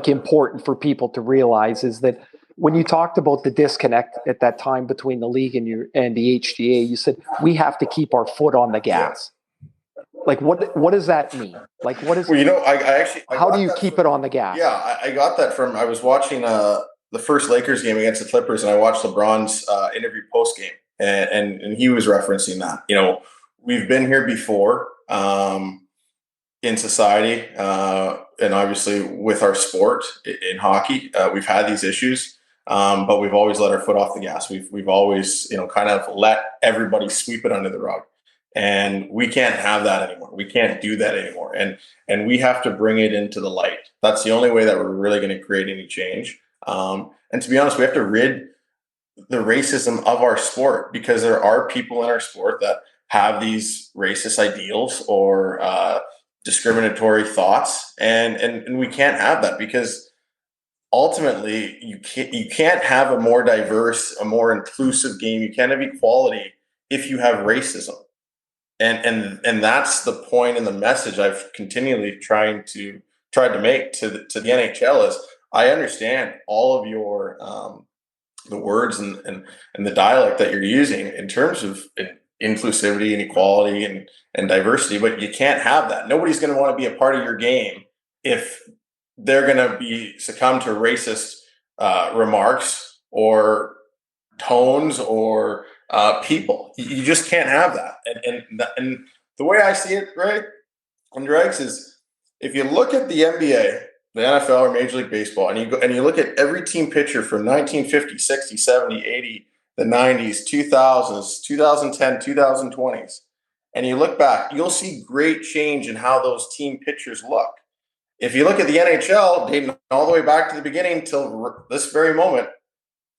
important for people to realize, is that when you talked about the disconnect at that time between the league and the HDA, you said we have to keep our foot on the gas. Like what does that mean? Like what is? Well, I actually. How do you keep it on the gas? Yeah, I got that from. I was watching the first Lakers game against the Clippers, and I watched LeBron's interview post game. And he was referencing that, we've been here before in society, and obviously with our sport in hockey, we've had these issues, but we've always let our foot off the gas. We've always, kind of let everybody sweep it under the rug, and we can't have that anymore. We can't do that anymore, and we have to bring it into the light. That's the only way that we're really going to create any change. And to be honest, we have to rid the racism of our sport, because there are people in our sport that have these racist ideals or discriminatory thoughts, and we can't have that, because ultimately you can't have a more diverse, a more inclusive game. You can't have equality if you have racism, and that's the point and the message I've continually tried to make to the NHL is, I understand all of your the words and the dialect that you're using in terms of inclusivity and equality and diversity, but you can't have that. Nobody's going to want to be a part of your game if they're going to be succumb to racist remarks or tones or people. You just can't have that. And the way I see it, right, on Dregs, is if you look at the NBA, the NFL, or Major League Baseball, and you look at every team picture from 1950, 60, 70, 80, the 90s, 2000s, 2010, 2020s, and you look back, you'll see great change in how those team pictures look. If you look at the NHL, dating all the way back to the beginning till this very moment,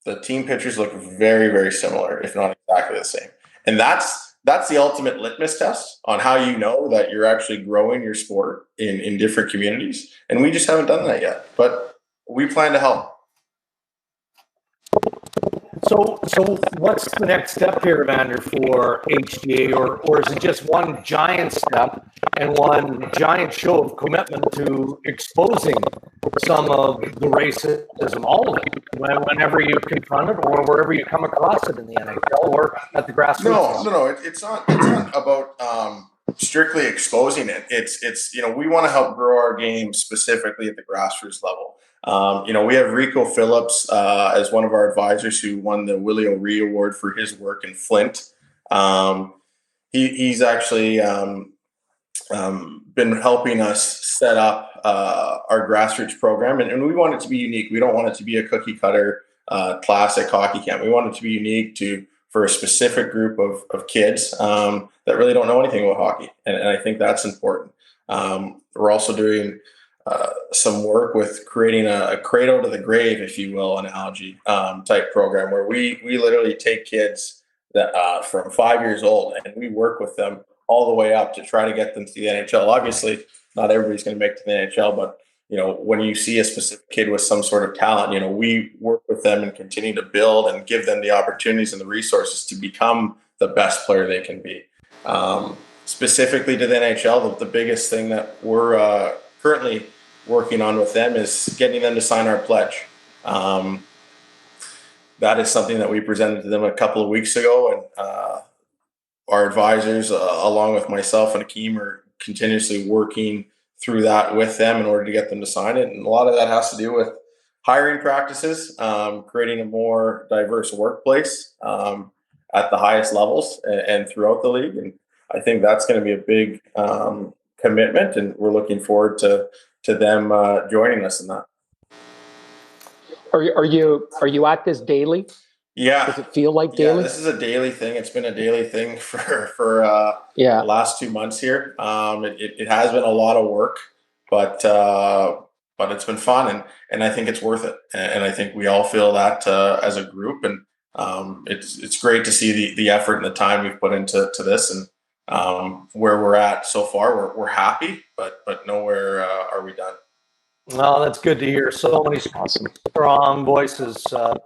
the team pictures look very, very similar, if not exactly the same. And that's the ultimate litmus test on how you know that you're actually growing your sport in different communities. And we just haven't done that yet, but we plan to help. So what's the next step here, Evander, for HDA, or is it just one giant step and one giant show of commitment to exposing some of the racism, all of it, whenever you confront it or wherever you come across it in the NHL or at the grassroots? No. It's not about strictly exposing it. It's we want to help grow our game specifically at the grassroots level. We have Rico Phillips as one of our advisors, who won the Willie O'Ree Award for his work in Flint. He's actually been helping us set up our grassroots program, and we want it to be unique. We don't want it to be a cookie cutter classic hockey camp. We want it to be unique for a specific group of kids that really don't know anything about hockey, and I think that's important. We're also doing some work with creating a cradle to the grave, if you will, analogy type program, where we literally take kids that from 5 years old, and we work with them all the way up to try to get them to the NHL. Obviously, not everybody's going to make it to the NHL, but when you see a specific kid with some sort of talent, we work with them and continue to build and give them the opportunities and the resources to become the best player they can be. Specifically to the NHL, the biggest thing that we're currently working on with them is getting them to sign our pledge. That is something that we presented to them a couple of weeks ago, and our advisors, along with myself and Akeem, are continuously working through that with them in order to get them to sign it. And a lot of that has to do with hiring practices, creating a more diverse workplace at the highest levels and throughout the league. And I think that's going to be a big commitment, and we're looking forward to them joining us in that. Are you at this daily? Yeah. Does it feel like daily? Yeah, this is a daily thing. It's been a daily thing for the last 2 months here. It has been a lot of work, but it's been fun, and I think it's worth it. And I think we all feel that as a group, and it's great to see the effort and the time we've put into this, and where we're at so far. We're happy, but nowhere are we done. Well, that's good to hear. So many strong voices,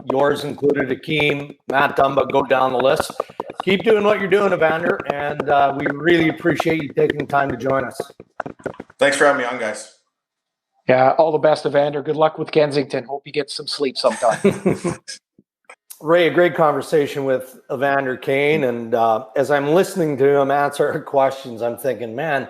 yours included, Akeem, Matt Dumba, go down the list. Keep doing what you're doing, Evander, and we really appreciate you taking the time to join us. Thanks for having me on, guys. Yeah, all the best, Evander. Good luck with Kensington. Hope you get some sleep sometime. Ray, a great conversation with Evander Kane, and as I'm listening to him answer our questions, I'm thinking, man,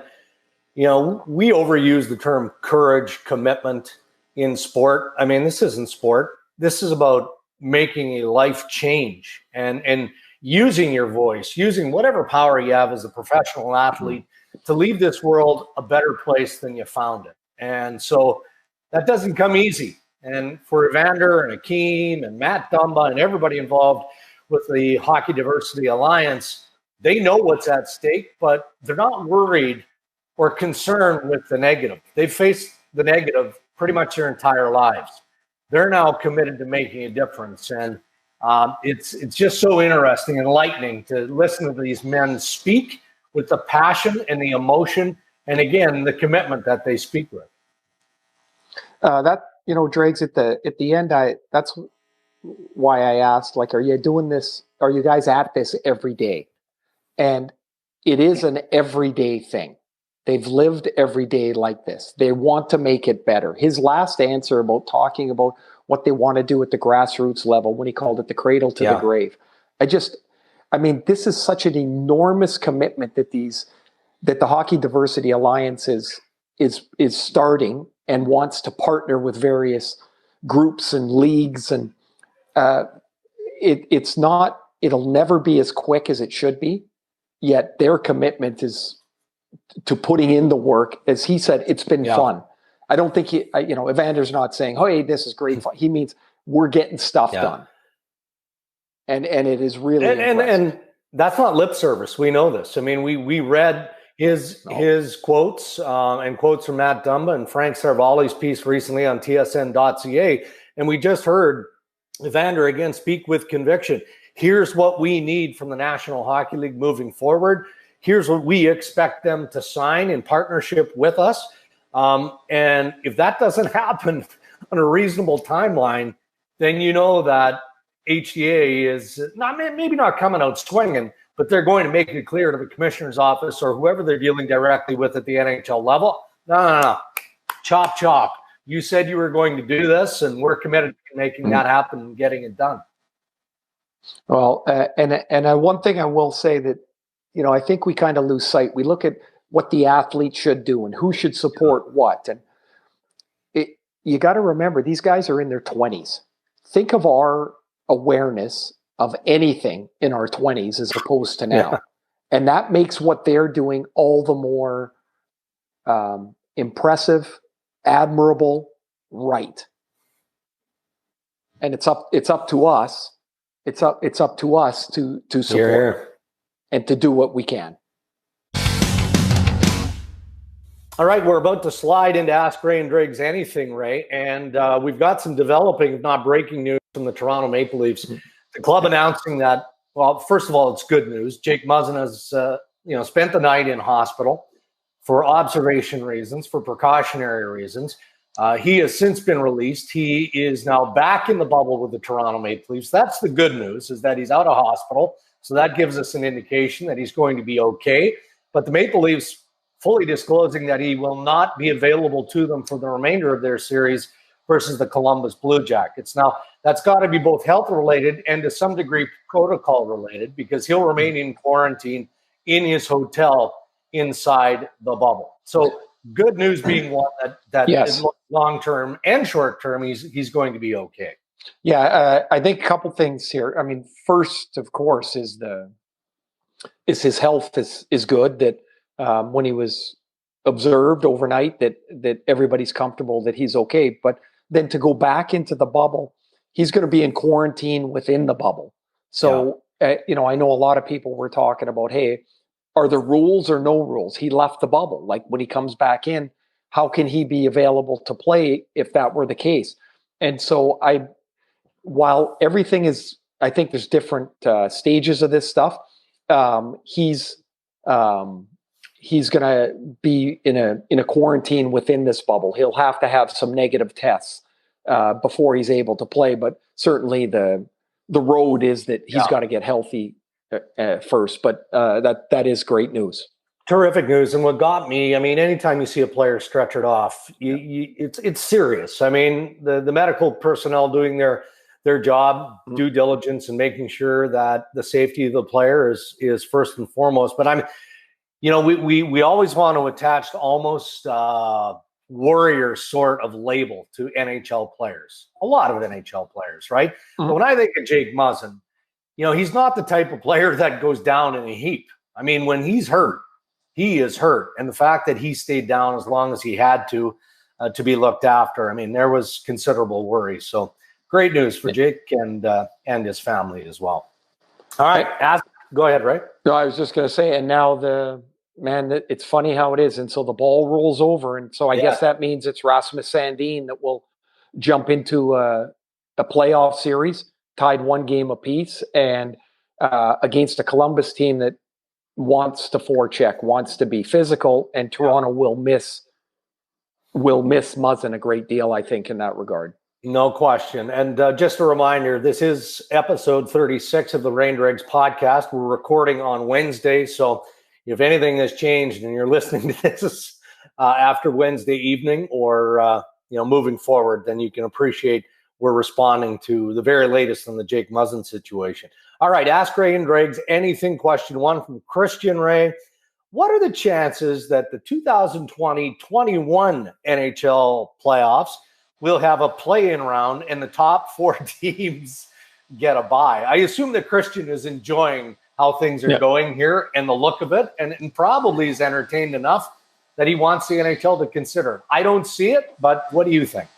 you know, we overuse the term courage, commitment in sport. I mean, this isn't sport. This is about making a life change and using your voice, using whatever power you have as a professional athlete to leave this world a better place than you found it. And so that doesn't come easy. And for Evander and Akeem and Matt Dumba and everybody involved with the Hockey Diversity Alliance, they know what's at stake, but they're not worried or concerned with the negative. They've faced the negative pretty much their entire lives. They're now committed to making a difference. And it's just so interesting and enlightening to listen to these men speak with the passion and the emotion, and again, the commitment that they speak with. Dregs, at the end, that's why I asked, like, are you doing this? Are you guys at this every day? And it is an everyday thing. They've lived every day like this. They want to make it better. His last answer about talking about what they want to do at the grassroots level, when he called it the cradle to the grave. This is such an enormous commitment that the Hockey Diversity Alliance is starting and wants to partner with various groups and leagues. And it'll never be as quick as it should be. Yet their commitment is to putting in the work. As he said, it's been fun. I don't think Evander's not saying, "Hey, this is great fun." He means we're getting stuff done, and it is really and that's not lip service. We know this. I mean, we read his quotes and quotes from Matt Dumba and Frank Sarvali's piece recently on TSN.ca, and we just heard Evander again speak with conviction. Here's what we need from the National Hockey League moving forward. Here's what we expect them to sign in partnership with us. And if that doesn't happen on a reasonable timeline, then you know that HDA is maybe not coming out swinging, but they're going to make it clear to the commissioner's office or whoever they're dealing directly with at the NHL level. No. Chop, chop. You said you were going to do this, and we're committed to making that happen and getting it done. Well, and one thing I will say that, I think we kind of lose sight. We look at what the athlete should do and who should support what. And you got to remember, these guys are in their 20s. Think of our awareness of anything in our 20s as opposed to now. And that makes what they're doing all the more impressive, admirable, right. And it's up to us. It's up to us to support and to do what we can. All right, we're about to slide into Ask Ray and Dregs Anything, Ray, and we've got some developing, if not breaking news from the Toronto Maple Leafs. The club announcing that, well, first of all, it's good news. Jake Muzzin has, spent the night in hospital for observation reasons, for precautionary reasons. He has since been released. He is now back in the bubble with the Toronto Maple Leafs. That's the good news, is that he's out of hospital. So that gives us an indication that he's going to be okay. But the Maple Leafs fully disclosing that he will not be available to them for the remainder of their series versus the Columbus Blue Jackets. Now, that's got to be both health-related and to some degree protocol-related, because he'll remain in quarantine in his hotel inside the bubble. So good news being one that Yes. long term and short term, he's going to be okay. Yeah, I think a couple things here. I mean, first, of course, is his health is good. That when he was observed overnight, that everybody's comfortable that he's okay. But then to go back into the bubble, he's going to be in quarantine within the bubble. So I know a lot of people were talking about, hey, are there rules or no rules? He left the bubble. Like when he comes back in, how can he be available to play if that were the case? And so while everything is, I think there's different stages of this stuff. He's going to be in a quarantine within this bubble. He'll have to have some negative tests before he's able to play. But certainly the road is that he's got to get healthy first. But that is great news. Terrific news. And what got me, I mean, anytime you see a player stretchered off, it's serious. I mean, the medical personnel doing their job, due diligence, and making sure that the safety of the player is first and foremost. But we always want to attach almost warrior sort of label to NHL players. A lot of NHL players, right? Mm-hmm. But when I think of Jake Muzzin, he's not the type of player that goes down in a heap. I mean, when he's hurt, he is hurt. And the fact that he stayed down as long as he had to be looked after, I mean, there was considerable worry. So great news for Jake and his family as well. All right. Go ahead, Ray. No, I was just going to say, and now it's funny how it is. And so the ball rolls over. And so I guess that means it's Rasmus Sandin that will jump into a playoff series, tied 1 game apiece, and against a Columbus team that wants to forecheck, wants to be physical, and Toronto will miss Muzzin a great deal, I think, in that regard. No question. And just a reminder, this is episode 36 of the Ray Dregs podcast. We're recording on Wednesday, so if anything has changed and you're listening to this after Wednesday evening or moving forward, then you can appreciate we're responding to the very latest on the Jake Muzzin situation. All right, Ask Ray and Dregs anything. Question 1 from Christian Ray. What are the chances that the 2020-21 NHL playoffs will have a play-in round and the top 4 teams get a bye? I assume that Christian is enjoying how things are going here and the look of it, and probably is entertained enough that he wants the NHL to consider. I don't see it, but what do you think?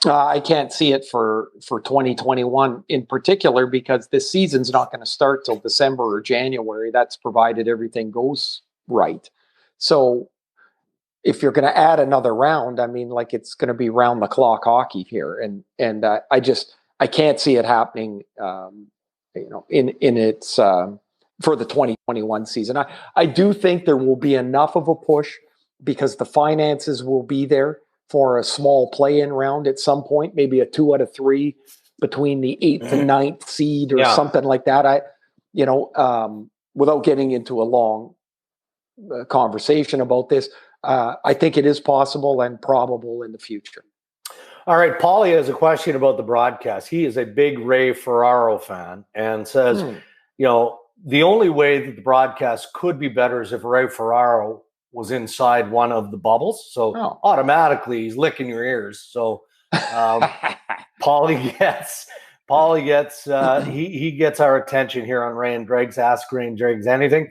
I can't see it for 2021 in particular, because this season's not going to start till December or January. That's provided everything goes right. So if you're going to add another round, I mean, like, it's going to be round the clock hockey here. And I can't see it happening, in its, for the 2021 season. I do think there will be enough of a push because the finances will be there for a small play-in round at some point, maybe a 2 out of 3 between the 8th and 9th seed or something like that. Without getting into a long conversation about this, I think it is possible and probable in the future. All right, Paulie has a question about the broadcast. He is a big Ray Ferraro fan and says, the only way that the broadcast could be better is if Ray Ferraro was inside one of the bubbles. So automatically he's licking your ears. So Paulie gets he gets our attention here on Ray and Dregs, Ask Ray and Dregs anything.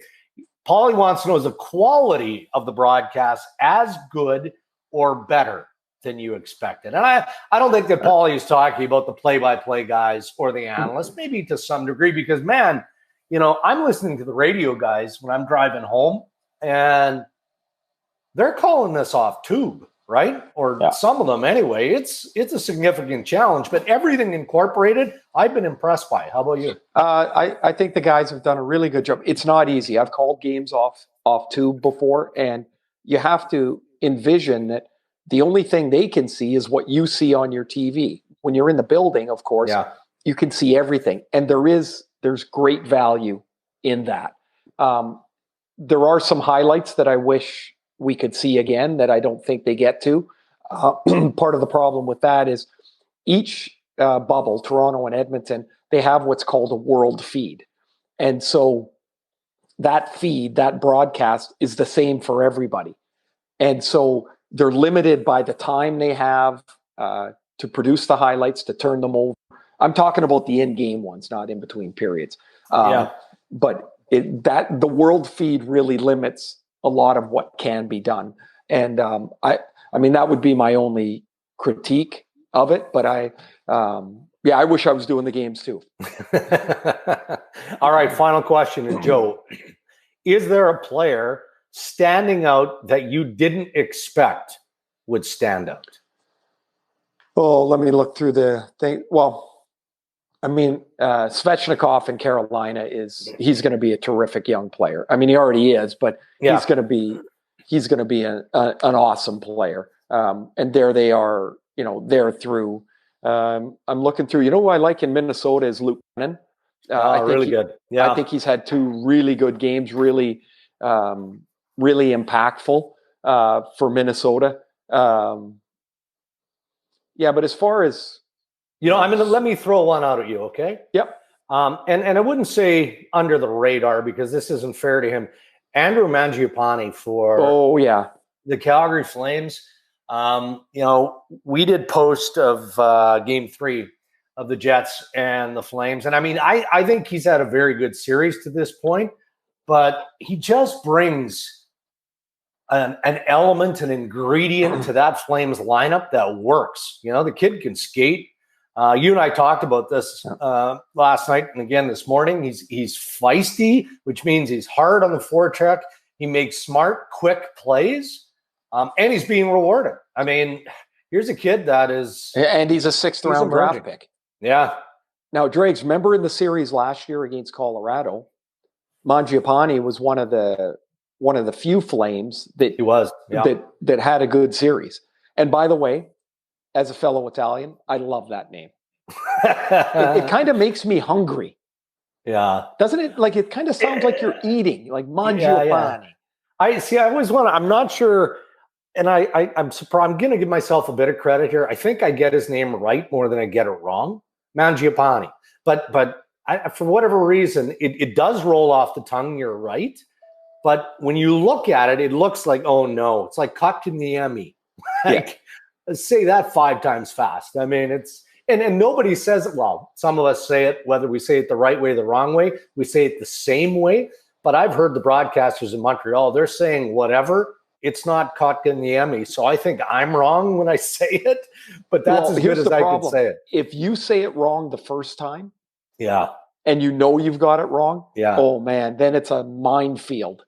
Paulie wants to know, is the quality of the broadcast as good or better than you expected? And I don't think that Paulie is talking about the play-by-play guys or the analysts, maybe to some degree, because, man, I'm listening to the radio guys when I'm driving home, and they're calling this off tube, right? Or some of them anyway. It's a significant challenge, but everything incorporated, I've been impressed by. How about you? I think the guys have done a really good job. It's not easy. I've called games off tube before, and you have to envision that the only thing they can see is what you see on your TV. When you're in the building, of course, you can see everything. And there's great value in that. There are some highlights that I wish we could see again that I don't think they get to. Part of the problem with that is each bubble, Toronto and Edmonton, they have what's called a world feed. And so that feed, that broadcast is the same for everybody. And so they're limited by the time they have to produce the highlights, to turn them over. I'm talking about the in-game ones, not in between periods. But the world feed really limits a lot of what can be done. And I mean, that would be my only critique of it. But I wish I was doing the games too. All right, final question. And Joe, is there a player standing out that you didn't expect would stand out? Oh, let me look through the thing. Well, I mean, Svechnikov in Carolina he's going to be a terrific young player. I mean, he already is, but he's going to be an awesome player. And there they are, they're through. I'm looking through. You know who I like in Minnesota is Luke Cannon. Really good. Yeah, I think he's had 2 really good games, really impactful for Minnesota. But as far as let me throw one out at you, okay? Yep. And I wouldn't say under the radar because this isn't fair to him. Andrew Mangiapane for the Calgary Flames. We did post of Game 3 of the Jets and the Flames. And I mean, I think he's had a very good series to this point, but he just brings an element, an ingredient to that Flames lineup that works. The kid can skate. You and I talked about this last night and again this morning. He's feisty, which means he's hard on the forecheck. He makes smart, quick plays, and he's being rewarded. I mean, here's a kid that is... And he's a 6th-round draft pick. Yeah. Now, Dregs, remember in the series last year against Colorado, Mangiapane was one of the few Flames that he was that had a good series. And by the way, as a fellow Italian, I love that name. It kind of makes me hungry. Yeah. Doesn't it? Like, it kind of sounds like you're eating, like Mangiapane. I always want to, I'm not sure, and I'm surprised. I'm going to give myself a bit of credit here. I think I get his name right more than I get it wrong. Mangiapane. But for whatever reason, it does roll off the tongue. You're right. But when you look at it, it looks like, oh no, it's like Kotkaniemi. Say that 5 times fast. I mean, it's, and nobody says it. Well, some of us say it, whether we say it the right way or the wrong way, we say it the same way. But I've heard the broadcasters in Montreal, they're saying whatever. It's not Kotkaniemi. So I think I'm wrong when I say it, but that's as good as I can say it. If you say it wrong the first time, and you've got it wrong, oh man, then it's a minefield.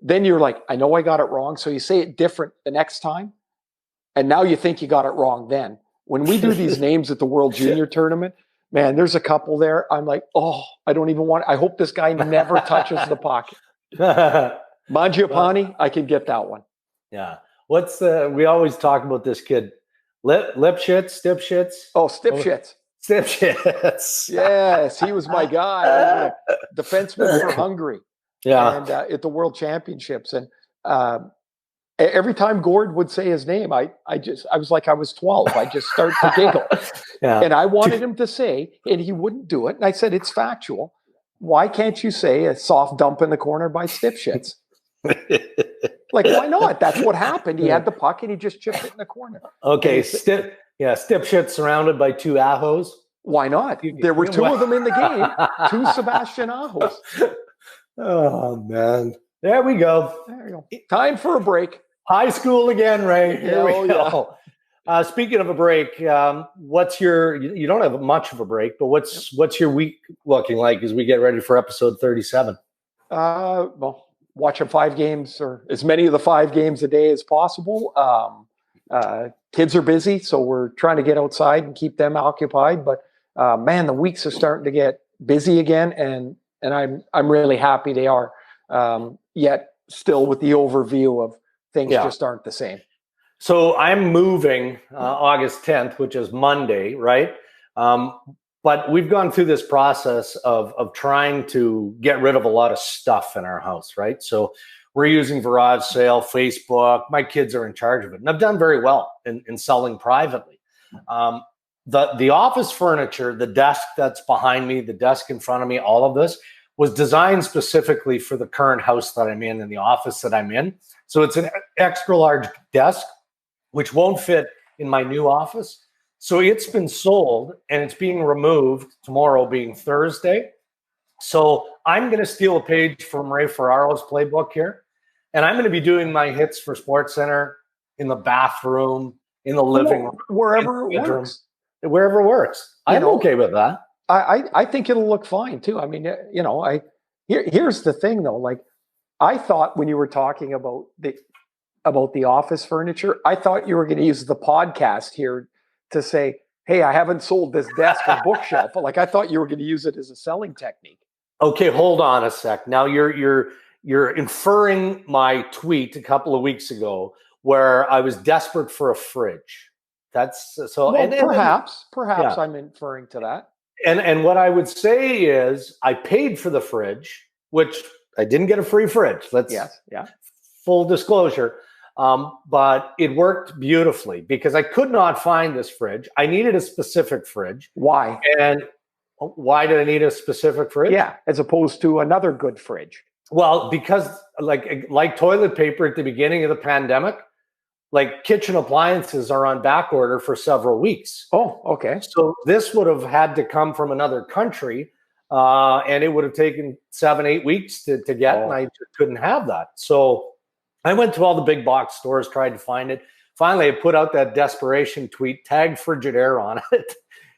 Then you're like, I know I got it wrong. So you say it different the next time. And now you think you got it wrong then. When we do these names at the World Junior Tournament, man, there's a couple there. I'm like, oh, I don't even want – I hope this guy never touches the pocket. Mangiapane, I can get that one. Yeah. We always talk about this kid. Lipschitz, Stipschitz? Oh, Stipschitz. Stipschitz. Yes, he was my guy. Defenseman for Hungary. Yeah. And at the World Championships. And every time Gord would say his name, I was like I was 12. I just start to giggle. And I wanted him to say, and he wouldn't do it. And I said, it's factual. Why can't you say a soft dump in the corner by Stipschitz? Like, why not? That's what happened. He had the puck and he just chipped it in the corner. Okay. Stipschitz surrounded by 2 Ahos. Why not? There were 2 of them in the game. 2 Sebastian Ahos. Oh, man. There we go. There you go. Time for a break. High school again, Ray. Here we go. Speaking of a break, what's you don't have much of a break, but what's your week looking like as we get ready for episode 37? Well, watching 5 games or as many of the 5 games a day as possible. Kids are busy, so we're trying to get outside and keep them occupied. But man, the weeks are starting to get busy again, and I'm really happy they are. Yet still with the overview of things just aren't the same. So I'm moving August 10th, which is Monday, right? But we've gone through this process of trying to get rid of a lot of stuff in our house, right? So we're using Garage Sale, Facebook. My kids are in charge of it. And I've done very well in selling privately. The office furniture, the desk that's behind me, the desk in front of me, all of this, was designed specifically for the current house that I'm in and the office that I'm in. So it's an extra large desk, which won't fit in my new office. So it's been sold and it's being removed tomorrow being Thursday. So I'm going to steal a page from Ray Ferraro's playbook here. And I'm going to be doing my hits for SportsCenter in the bathroom, in the living room, wherever it works. Wherever it works. I'm okay with that. I think it'll look fine too. I mean, here's the thing though. Like, I thought when you were talking about the office furniture, I thought you were going to use the podcast here to say, "Hey, I haven't sold this desk or bookshelf." Like, I thought you were going to use it as a selling technique. Okay, hold on a sec. Now you're inferring my tweet a couple of weeks ago where I was desperate for a fridge. That's so. Well, perhaps yeah. I'm inferring to that. And what I would say is I paid for the fridge, which I didn't get a free fridge. Full disclosure. But it worked beautifully because I could not find this fridge. I needed a specific fridge. Why? And why did I need a specific fridge? Yeah, as opposed to another good fridge. Well, because like toilet paper at the beginning of the pandemic, like kitchen appliances are on back order for several weeks. Oh, okay. So this would have had to come from another country, and it would have taken 7-8 weeks to get, and I just couldn't have that. So I went to all the big box stores, tried to find it. Finally, I put out that desperation tweet, tagged Frigidaire on it.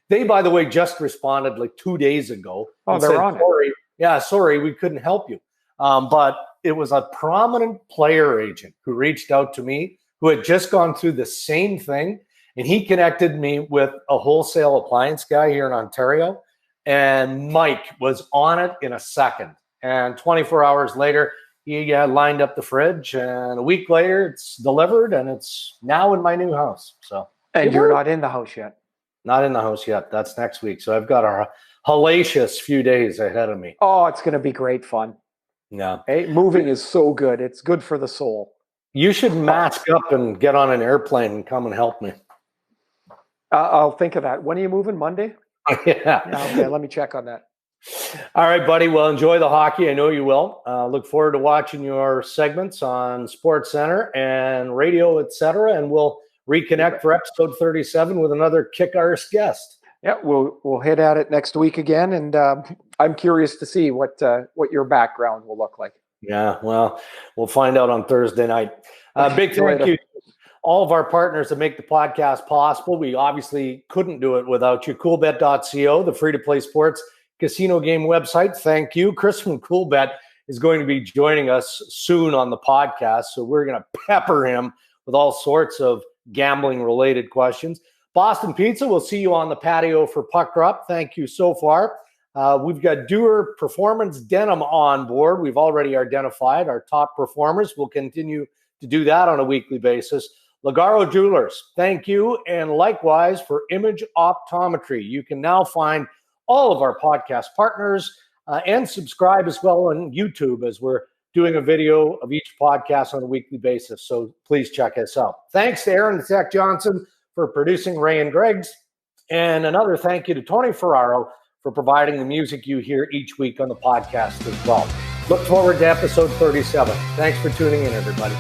They, by the way, just responded like 2 days ago. Oh, they're on it. Yeah, sorry, we couldn't help you. But it was a prominent player agent who reached out to me, who had just gone through the same thing. And he connected me with a wholesale appliance guy here in Ontario. And Mike was on it in a second. And 24 hours later, he lined up the fridge. And a week later, it's delivered. And it's now in my new house. So, and you're not in the house yet? Not in the house yet. That's next week. So I've got a hellacious few days ahead of me. Oh, it's going to be great fun. Yeah. Hey, moving is so good. It's good for the soul. You should mask up and get on an airplane and come and help me. I'll think of that. When are you moving? Monday? Yeah. Okay, let me check on that. All right, buddy. Well, enjoy the hockey. I know you will. Look forward to watching your segments on SportsCenter and radio, etc. And we'll reconnect for episode 37 with another kick-arse guest. Yeah, we'll hit at it next week again, and I'm curious to see what your background will look like. Yeah, well, we'll find out on Thursday night. Big thank you to all of our partners that make the podcast possible. We obviously couldn't do it without you. Coolbet.co, the free-to-play sports casino game website. Thank you. Chris from Coolbet is going to be joining us soon on the podcast, so we're going to pepper him with all sorts of gambling-related questions. Boston Pizza, we'll see you on the patio for Puck Drop. Thank you so far. We've got Doer Performance Denim on board. We've already identified our top performers. We'll continue to do that on a weekly basis. Lagaro Jewelers, thank you. And likewise for Image Optometry. You can now find all of our podcast partners and subscribe as well on YouTube as we're doing a video of each podcast on a weekly basis. So please check us out. Thanks to Aaron and Zach Johnson for producing Ray and Dregs. And another thank you to Tony Ferraro for providing the music you hear each week on the podcast as well. Look forward to episode 37. Thanks for tuning in, everybody.